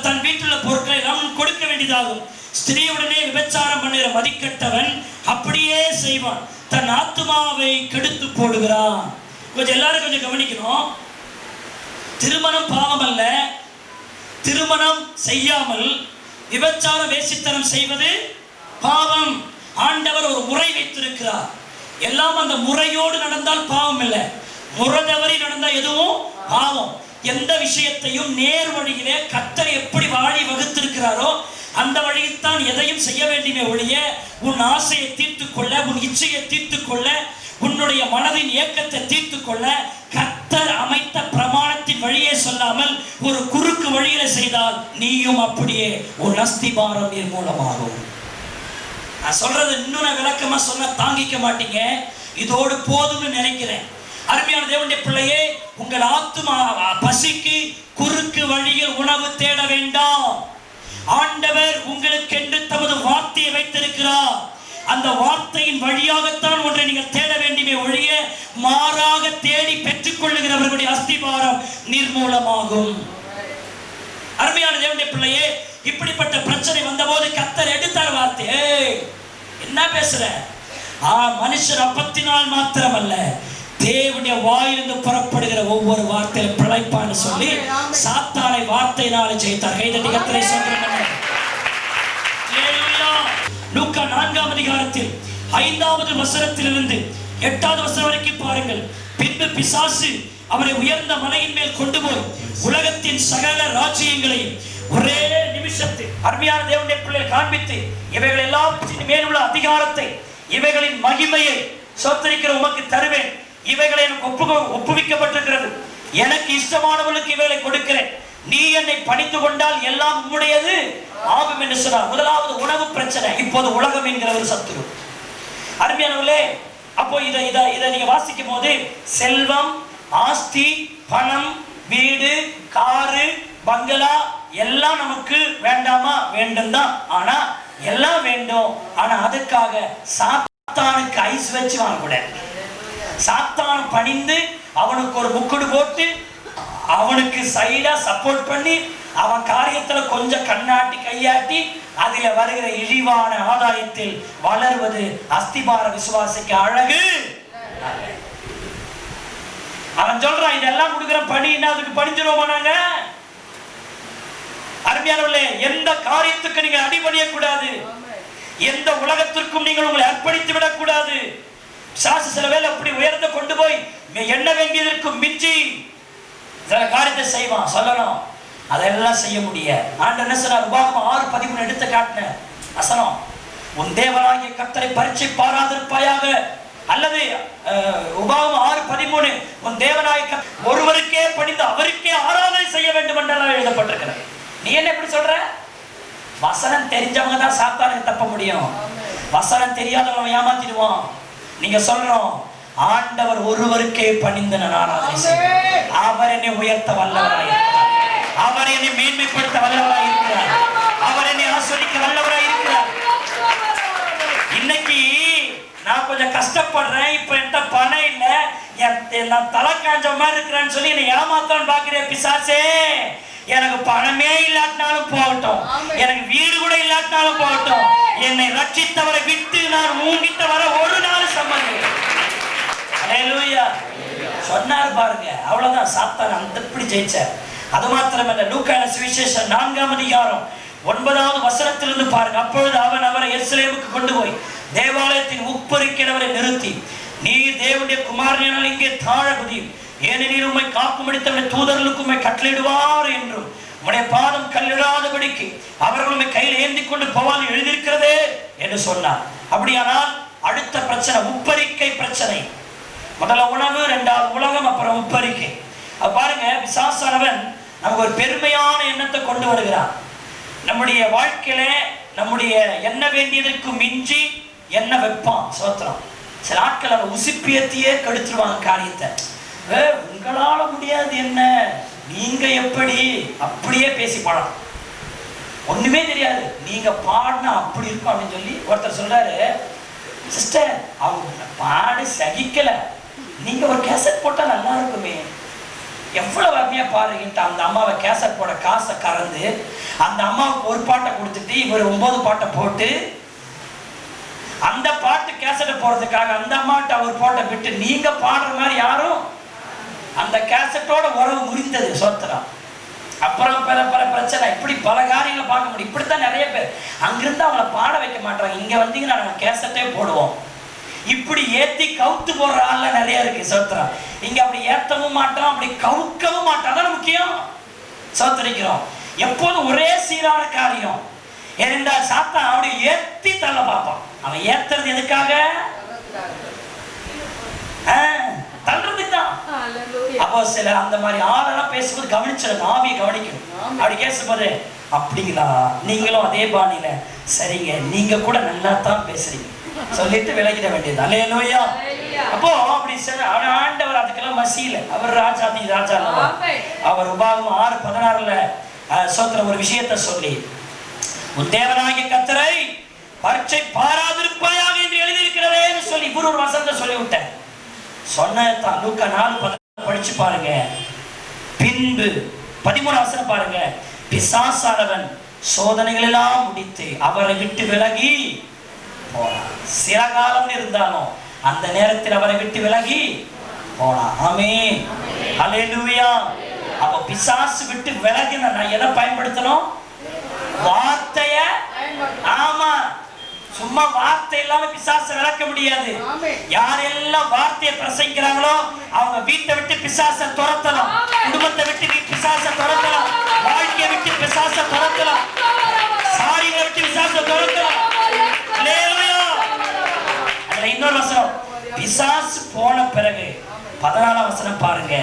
தன் வீட்டில் உள்ள பொருட்களை எல்லாம் கொடுக்க வேண்டியதாகும். ஸ்திரீயுடனே விபச்சாரம் பண்ணுகிற மதிக்கட்டவன் அப்படியே செய்வான். தன் ஆத்துமாவை கெடுத்து போடுகிறான். எல்லாரும் கொஞ்சம் கவனிக்கணும். திருமணம் பாவம் அல்ல. திருமணம் செய்யாமல் விபச்சார வேசித்தனம் செய்வது பாவம். ஆண்டவர் ஒரு முறை வைத்திருக்கிறார். எல்லாம் அந்த முறையோடு நடந்தால் பாவம் இல்லை, முறை தவறி நடந்தால் எதுவும் பாவம். எந்த விஷயத்தையும் நேர் வழியிலே கர்த்தர் எப்படி வாழி வகுத்திருக்கிறாரோ அந்த வழியில் தான் எதையும் செய்ய வேண்டுமே ஒழிய, உன் ஆசையை தீர்த்து கொள்ள, உன் இச்சையை தீர்த்து கொள்ள, உன்னுடைய மனதின் ஏக்கத்தை தீர்த்து கொள்ள கர்த்தர் அமைத்த பிரமாணத்தின் வழியே சொல்லாமல் ஒரு குறுக்கு வழியில செய்தால் நீயும் அப்படியே உன் அஸ்திபாரம் நிர்மூலமாகும். நான் சொல்றது இன்னும் நான் விளக்கமா சொன்ன தாங்கிக்க மாட்டீங்க. இதோடு போதும்னு நினைக்கிறேன். அருமையான தேவனுடைய பிள்ளையே, உங்கள் ஆத்துமா பசிக்கு குறுக்கு வழியில் உணவு தேட வேண்டாம். ஆண்டவர் உங்களுக்கென்று தமது வார்த்தையை வைத்திருக்கிறார். அந்த வார்த்தையின் வழியாகத்தான் ஒன்றை நீங்கள் தேட வேண்டுமே ஒழிய, மாறாக தேடி பெற்றுக் கொள்ளுகிறவர்களுடைய அஸ்திபாரம் நிர்மூலமாகும். அருமையான தேவனுடைய பிள்ளையே, இப்படிப்பட்ட பிரச்சனை வந்தபோது கர்த்தர் எடுத்தார் வார்த்தை. என்ன பேசுற? மனுஷர் அப்பத்தினால் மாத்திரமல்ல, தேவனுடைய வாயிலிருந்து புறப்படுகிற ஒவ்வொரு வார்த்தையிலும் பிழைப்பான்னு சொல்லி சாத்தானை வார்த்தையினாலே ஜெயித்தார். கைதட்டி கர்த்தரை ஸ்தோத்திரம். லூக்கா 4ஆம் அதிகாரத்தில் 5வது வசனத்திலிருந்து 8வது வசனம் வரைக்கும் பாருங்கள். பின்பு பிசாசு அவரை உயர்ந்த மலையின் மேல் கொண்டு போய் உலகத்தின் சகல ராஜ்யங்களையும் ஒரே நிமிஷத்தில் அருமையான தேவனுடைய பிள்ளையை காண்பித்து, இவைகள் எல்லாவற்றின் மேலுள்ள அதிகாரத்தை, இவைகளின் மகிமையை சோத்தரிக்கிற உமக்கு தருவேன். இவைகளை எனக்கு ஒப்புவிக்கப்பட்டிருக்கிறது. எனக்கு இஷ்டமானவர்களுக்கு இவைகளை கொடுக்கிறேன். நீ என்னை பணிந்து கொண்டால் எல்லாம் உம்முடையது ஆகும் என்று சொன்னார். முதலாவது உணவு பிரச்சனை, இப்போது உலகம் என்கிற ஒரு சத்துரு. அருமையானவர்களே, அப்போ இதை நீங்க வாசிக்கும் போது செல்வம், ஆஸ்தி, பணம், வீடு, காரு, பங்களா எல்லாம் நமக்கு வேண்டாமா? வேண்டும் தான். ஆனா எல்லாம் வேண்டும். ஆனா அதுக்காக சாத்தானுக்கு ஐஸ் வச்சு வாங்கக்கூடாது. சாத்தான பணிந்து அவனுக்கு ஒரு முக்குடு போட்டு அவனுக்கு சைடா சப்போர்ட் பண்ணி அவன் காரியத்துல கொஞ்சம் கண்ணாட்டி கையாட்டி அதில வருகிற இழிவான ஆதாயத்தில் வளர்வது அஸ்திபார விசுவாசிக்கு அழகு. அவன் சொல்றான், இதெல்லாம் கொடுக்குற பணின்னா அதுக்கு பணிஞ்சிருவோமா நாங்க? அருமையானவர்களே, எந்த காரியத்துக்கு நீங்க அடிபணிய கூடாது, எந்த உலகத்திற்கும் நீங்கள் உங்களை அர்ப்பணித்து விடக்கூடாது. சாசு சில வேலை அப்படி உயர்ந்து கொண்டு போய் என்ன வேண்டியதற்கு மிஞ்சி சில காரியத்தை செய்வான். சொல்லணும், அதெல்லாம் செய்ய முடியாது. ஆண்டவர் என்ன சொன்னார்? உபாகமம் 6:13 எடுத்து காட்டின வசனம், உன் தேவனாகிய கர்த்தரை பரீட்சை பாராதிருப்பாயாக. அல்லது உபாகமம் 6:13 உன் தேவனாகிய ஒருவருக்கே பணிந்து அவருக்கே ஆராதனை செய்ய வேண்டும் என்றெல்லாம் எழுதப்பட்டிருக்கிறது. நீ என்ன எப்படி சொல்ற? வசனம் தெரிஞ்சவங்க தான் சாத்தானுக்கு தப்ப முடியும். வசனம் தெரியாதவன் ஏமாத்திடுவான். நீங்க சொல்லணும், ஆண்டவர் ஒருவருக்கே பணிந்து நான் ஆராதனை செய்வேன். அவர் என்னை உயர்த்த வல்லவராய் இருக்கிறார். அவர் என்னை மேன்மைப்படுத்த வல்லவராய் இருக்கிறார். அவர் என்னை ஆசீர்வதிக்க வல்லவராய் இருக்கிறார். இன்னைக்கு நான் கொஞ்சம் கஷ்டப்படுறேன், இப்ப என்கிட்ட பணம் இல்ல, நான் தலை காஞ்ச மாதிரி இருக்கிறேன்னு சொல்லி என்னை ஏமாத்தன்னு பாக்குறேன் பிசாசே. எனக்கு பணமே இல்லாட்டினாலும் போகட்டும், எனக்கு வீடு கூட இல்லாட்டினாலும் போகட்டும், என்னை ரட்சித்தவரை விட்டு நான் மூங்கிட்ட வர ஒரு நாள் சம்மதி. ஹல்லேலூயா சொன்னார் பாருங்க. அவ்வளவுதான், சாத்தான் அந்த இப்படி ஜெயிச்சார். அது மாத்திரமல்ல, லூக்கா சுவிசேஷம் 4ஆம் அதிகாரம் 9வது வசனத்திலிருந்து பாருங்க. அப்பொழுது அவன் அவரை எருசலேமுக்கு கொண்டு போய் தேவாலயத்தின் உட்பொறிக்கிறவரை நிறுத்தி, நீர் தேவனுடைய குமாரனால் இங்கே தாழ குதியும், ஏனெனில் உம்மை காக்கும்படித்தவருடைய தூதர்களுக்கு உம்மை கட்டளையிடுவார் என்றும் உம்முடைய பாதம் கல்லிடாதபடிக்கு அவர்கள் உம்மை கையில் ஏந்தி கொண்டு போவால் எழுதியிருக்கிறதே என்று சொன்னார். அப்படியானால் அடுத்த பிரச்சனை உப்பரிக்கை பிரச்சனை. முதல்ல உணவு, இரண்டாவது உலகம், அப்புறம் உப்பரிக்கை. பாருங்க, பிசாசானவன் நமக்கு ஒரு பெருமையான எண்ணத்தை கொண்டு வருகிறான். நம்முடைய வாழ்க்கையில நம்முடைய என்ன வேண்டியதற்கு மிஞ்சி என்ன வைப்பான். சோத்திரம். சில ஆட்கள் அதை உசிப்பியத்தையே கெடுத்துருவாங்க காரியத்தை. உங்களால முடியாது, என்ன நீங்க எப்படி அப்படியே பேசி பாடலாம், ஒண்ணுமே தெரியாது, நீங்க பாடினா அப்படி இருக்கும் அப்படின்னு சொல்லி ஒருத்தர் சொல்றாரு, சிஸ்டர் அவங்க பாடு சகிக்கல, நீங்க ஒரு கேசட் போட்டா நல்லா இருக்குமே, எவ்வளவு அருமையா பாருங்கிட்ட அந்த அம்மாவை கேசட் போட காசை கறந்து அந்த அம்மாவுக்கு ஒரு பாட்டை கொடுத்துட்டு இவர் 9 பாட்டை போட்டு அந்த பாட்டு கேசட்டை போறதுக்காக அந்த அம்மாட்ட அவர் போட்ட விட்டு நீங்க பாடுற மாதிரி யாரும் அந்த கேசட்டோட உறவு முறிந்தது. சோத்திரம். அப்புறம் பல பிரச்சனை, இப்படி பல காரியங்களை பார்க்க முடியும். இப்படித்தான் நிறைய பேர் அங்கிருந்து அவங்கள பாட வைக்க மாட்டாங்க, இங்க வந்தீங்கன்னா நாங்கள் கேசட்டே போடுவோம். இப்படி ஏத்தி கவுத்து போடுற ஆள்ல நிறைய இருக்கு. சோத்திரம். இங்க அப்படி ஏத்தவும் மாட்டோம், அப்படி கவுக்கவும் மாட்டோம். அதான் முக்கியம். சோத்திரிக்கிறோம். எப்போதும் ஒரே சீரான காரியம். ஏனென்றால் சாத்தான் அப்படி ஏத்தி தள்ள பார்ப்பான். அவன் ஏத்துறது எதுக்காக? தள்ளுறதுக்கு தான். அப்போ சில அந்த மாதிரி ஆளெல்லாம் பேசும்போது கவனிச்சிடும், ஆவியை கவனிக்கணும். அப்படி பேசும்போது, அப்படிங்களா, நீங்களும் அதே பாணியில சரிங்க, நீங்க கூட நல்லா தான் பேசுறீங்க சொல்லிட்டு விலகிட வேண்டியது. அல்லேலூயா. அப்போ அப்படி ஆண்டவர் அதுக்கெல்லாம் மசியில, அவர் ராஜாதி ராஜா அல்லவா. அவர் உபாகமம் 6:16 சோத்திரம் ஒரு விஷயத்தை சொல்லி, உன் தேவனாகிய கர்த்தரை பரீட்சை பாராதிருப்பாயாக என்று எழுதியிருக்கிறதே சொல்லி ஒரு வசனத்தை சொல்லி விட்டேன். சொன்னதான் லூக்கா 4:10 படிச்சு பாருங்க. பின்பு 13 வசனம் பாருங்க. பிசாசானவன் சோதனைகள் எல்லாம் முடித்து அவரை விட்டு விலகி போனான். சில காலம் இருந்தாலும் அந்த நேரத்தில் அவரை விட்டு விலகி போனான். ஆமென். ஹல்லேலூயா. அப்ப பிசாசு விட்டு விலகின நான் எதை பயன்படுத்தணும்? வார்த்தைய. ஆமா, சும்மா வார்த்தை இல்லாம பிசாசை விளக்க முடியாது. யாரெல்லாம் வார்த்தையை பிரசங்கிக்கிறாங்களோ அவங்க வீட்டை விட்டு பிசாசை துரத்தலாம், குடும்பத்தை விட்டு பிசாசை துரத்தலாம், வாழ்க்கையை விட்டு பிசாசை துரத்தலாம், சாரியை விட்டு பிசாசை துரத்தலாம். அதுல இன்னொரு வசனம், பிசாசு போன பிறகு 14ஆம் வசனம் பாருங்க.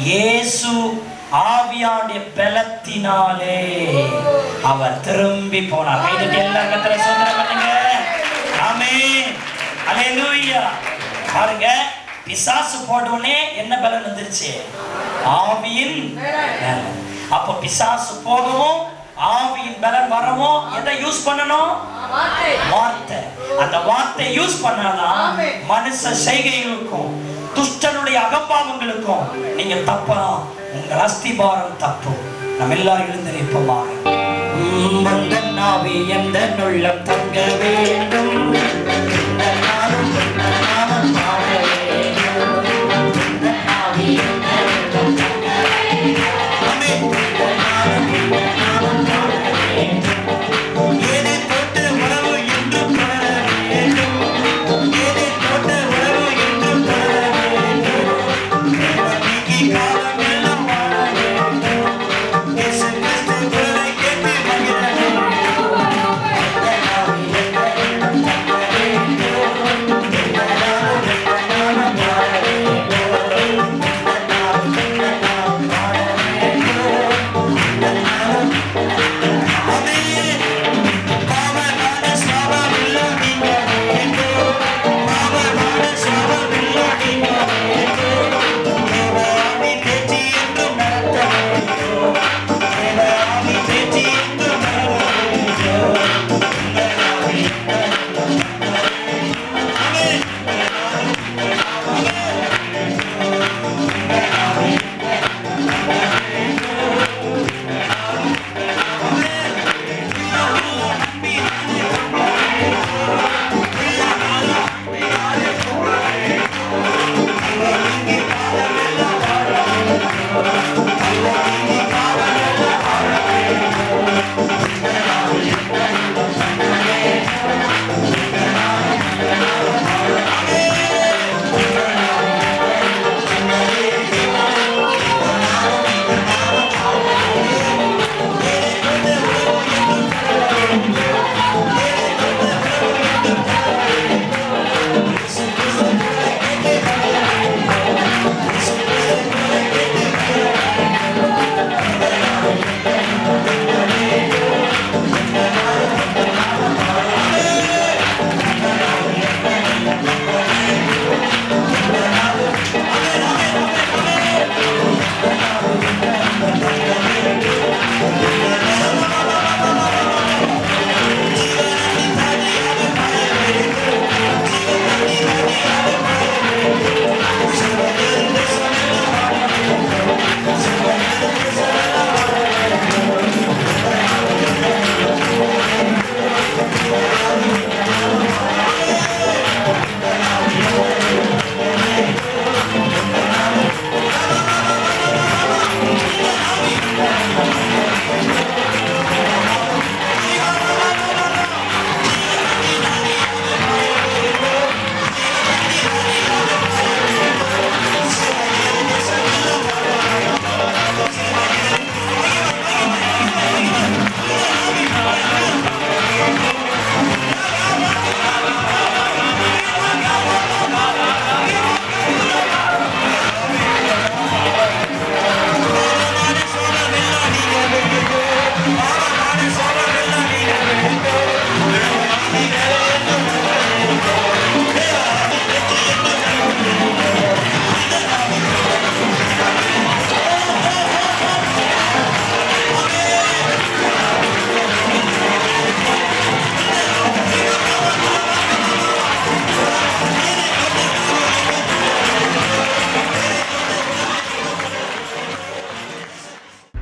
இயேசு ஆவியானுடைய பலத்தினாலே அவர் திரும்பி போனார். கைதட்டி எல்லா கர்த்தரை ஸ்தோத்திரம் பண்ணுங்க. ஆமென், அல்லேலூயா. பாருங்க, பிசாசு போடுவனே என்ன பலன் வந்துருச்சு? ஆவியின் பலன். அப்ப பிசாசு போகவும் ஆவியின் பலன் வரவும் எதை யூஸ் பண்ணணும்? வார்த்தை. அந்த வார்த்தை யூஸ் பண்ணாதான் மனுஷ செய்கைகளுக்கும் துஷ்டனுடைய அகம்பாவங்களுக்கும் நீங்க தப்பலாம். உங்கள் அஸ்திபாரம் தப்பும். நம்ம எல்லாரும் எழுந்து நிற்போமாக. ஆவி எந்த உள்ளம் தங்க வேண்டும்,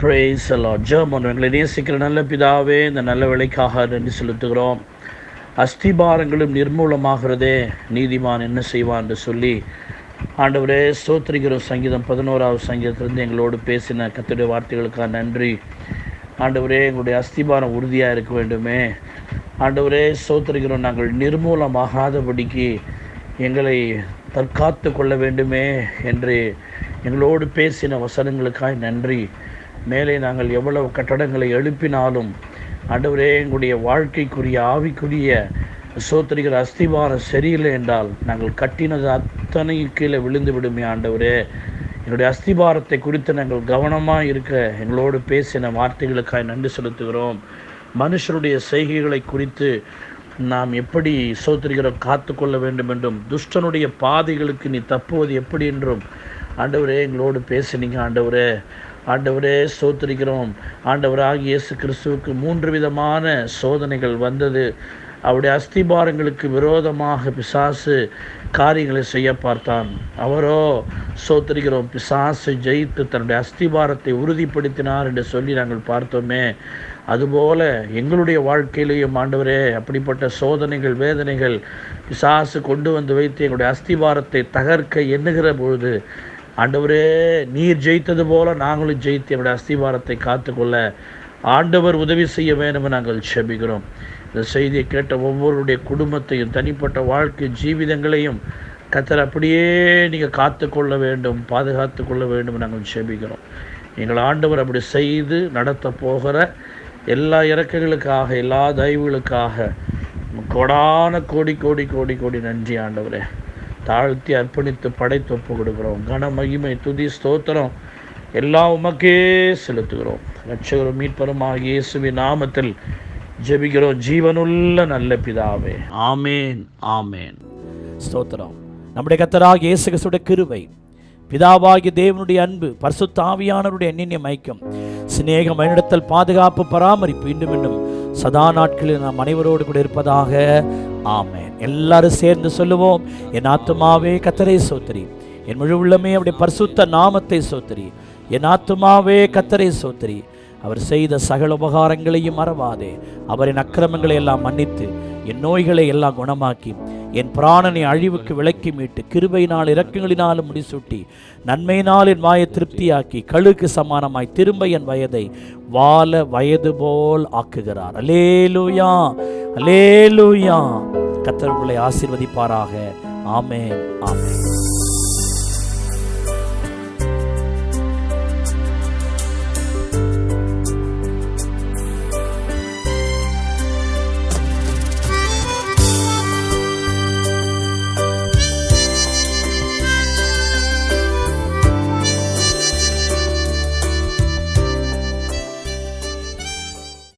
Praise the Lord. ஜெபம். எங்களை நேசிக்கிற நல்ல பிதாவே, இந்த நல்ல வேளைக்காக நன்றி செலுத்துகிறோம். அஸ்திபாரங்களும் நிர்மூலமாகிறதே, நீதிமான் என்ன செய்வான் என்று சொல்லி ஆண்டவரே ஸ்தோத்திரிக்கிறோம். சங்கீதம் 11வது சங்கீதத்திலிருந்து எங்களோடு பேசின கர்த்தருடைய வார்த்தைகளுக்காக நன்றி. ஆண்டவரே, எங்களுடைய அஸ்திபாரம் உறுதியாக இருக்க வேண்டுமே. ஆண்டவரே ஸ்தோத்திரிக்கிறோம். நாங்கள் நிர்மூலமாகாதபடிக்கு எங்களை தற்காத்து கொள்ள வேண்டுமே என்று எங்களோடு பேசின வசனங்களுக்காக நன்றி. மேலே நாங்கள் எவ்வளவு கட்டடங்களை எழுப்பினாலும் ஆண்டவரே, எங்களுடைய வாழ்க்கைக்குரிய ஆவிக்குரிய சோத்திரிக்கிற அஸ்திவாரம் சரியில்லை என்றால் நாங்கள் கட்டினது அத்தனையும் கீழே விழுந்து விடுமே. ஆண்டவரே, என்னுடைய அஸ்திபாரத்தை குறித்து நாங்கள் கவனமாக இருக்க எங்களோடு பேசின வார்த்தைகளுக்காக நன்றி செலுத்துகிறோம். மனுஷருடைய செய்கைகளை குறித்து நாம் எப்படி சோத்திரிக்கிறோம் காத்து கொள்ள வேண்டும் என்றும், துஷ்டனுடைய பாதைகளுக்கு நீ தப்புவது எப்படி என்றும் ஆண்டவரே எங்களோடு பேசினீங்க. ஆண்டவரே சோத்திரிக்கிறோம். ஆண்டவராகிய இயேசு கிறிஸ்துவுக்கு 3 விதமான சோதனைகள் வந்தது. அவருடைய அஸ்திபாரங்களுக்கு விரோதமாக பிசாசு காரியங்களை செய்ய பார்த்தான். அவரோ சோத்திரிக்கிறோம் பிசாசை ஜெயித்து தன்னுடைய அஸ்திபாரத்தை உறுதிப்படுத்தினார் என்று சொல்லி நாங்கள் பார்த்தோமே. அதுபோல எங்களுடைய வாழ்க்கையிலேயும் ஆண்டவரே அப்படிப்பட்ட சோதனைகள் வேதனைகள் பிசாசு கொண்டு வந்து வைத்து எங்களுடைய அஸ்திபாரத்தை தகர்க்க எண்ணுகிற பொழுது ஆண்டவரே நீர் ஜெயித்தது போல நாங்களும் ஜெயித்து எங்களுடைய அஸ்திபாரத்தை காத்துக்கொள்ள ஆண்டவர் உதவி செய்ய வேண்டும் என்று நாங்கள் செபிக்கிறோம். இந்த செய்தியை கேட்ட ஒவ்வொருடைய குடும்பத்தையும் தனிப்பட்ட வாழ்க்கை ஜீவிதங்களையும் கர்த்தர் அப்படியே நீங்கள் காத்து கொள்ள வேண்டும், பாதுகாத்து கொள்ள வேண்டும் நாங்கள் செபிக்கிறோம். எங்கள் ஆண்டவர் அப்படி செய்து நடத்த போகிற எல்லா இறக்கங்களுக்காக எல்லா தயவுகளுக்காக கொடான கோடி கோடி கோடி கோடி நன்றி ஆண்டவரே. தாழ்த்தி அர்ப்பணித்து படைத்து ஒப்பு கொடுக்கிறோம். கன மகிமை துதி ஸ்தோத்திரம் எல்லாம் உமக்கே செலுத்துகிறோம். இரட்சகரும் மீட்பருமாகிய இயேசுவின் நாமத்தில் ஜெபிக்கிறோம் ஜீவனுள்ள நல்ல பிதாவே. ஆமேன் ஆமேன். ஸ்தோத்திரம். நம்முடைய கர்த்தராகிய இயேசு கிறிஸ்துவின் கிருபை, பிதாவாகிய தேவனுடைய அன்பு, பரிசுத்த ஆவியானவருடைய எண்ணிய ஐக்கியம், சிநேகம், வழிநடத்தல், பாதுகாப்பு, பராமரிப்பு இன்னும் இன்னும் சதா நாட்களில் நாம் அனைவரோடு கூட இருப்பதாக. ஆமென். எல்லாரும் சேர்ந்து சொல்லுவோம். என் ஆத்துமாவே கர்த்தரை சோத்திரி, என் முழு உள்ளமே அவருடைய பரிசுத்த நாமத்தை சோத்திரி. என் ஆத்துமாவே கர்த்தரை சோத்திரி, அவர் செய்த சகல உபகாரங்களையும் மறவாதே. அவரின் அக்கிரமங்களை எல்லாம் மன்னித்து என் நோய்களை எல்லாம் குணமாக்கி என் பிராணனை அழிவுக்கு விலக்கி மீட்டு கிருபையினால் இரக்கங்களினாலும் முடிசூட்டி நன்மையினால் என் வாயை திருப்தியாக்கி கழுக்கு சமானமாய் திரும்ப என் வயதை வாழ வயது போல் ஆக்குகிறார். அல்லேலூயா அல்லேலூயா. கர்த்தர் உங்களை ஆசீர்வதிப்பாராக. ஆமென் ஆமென்.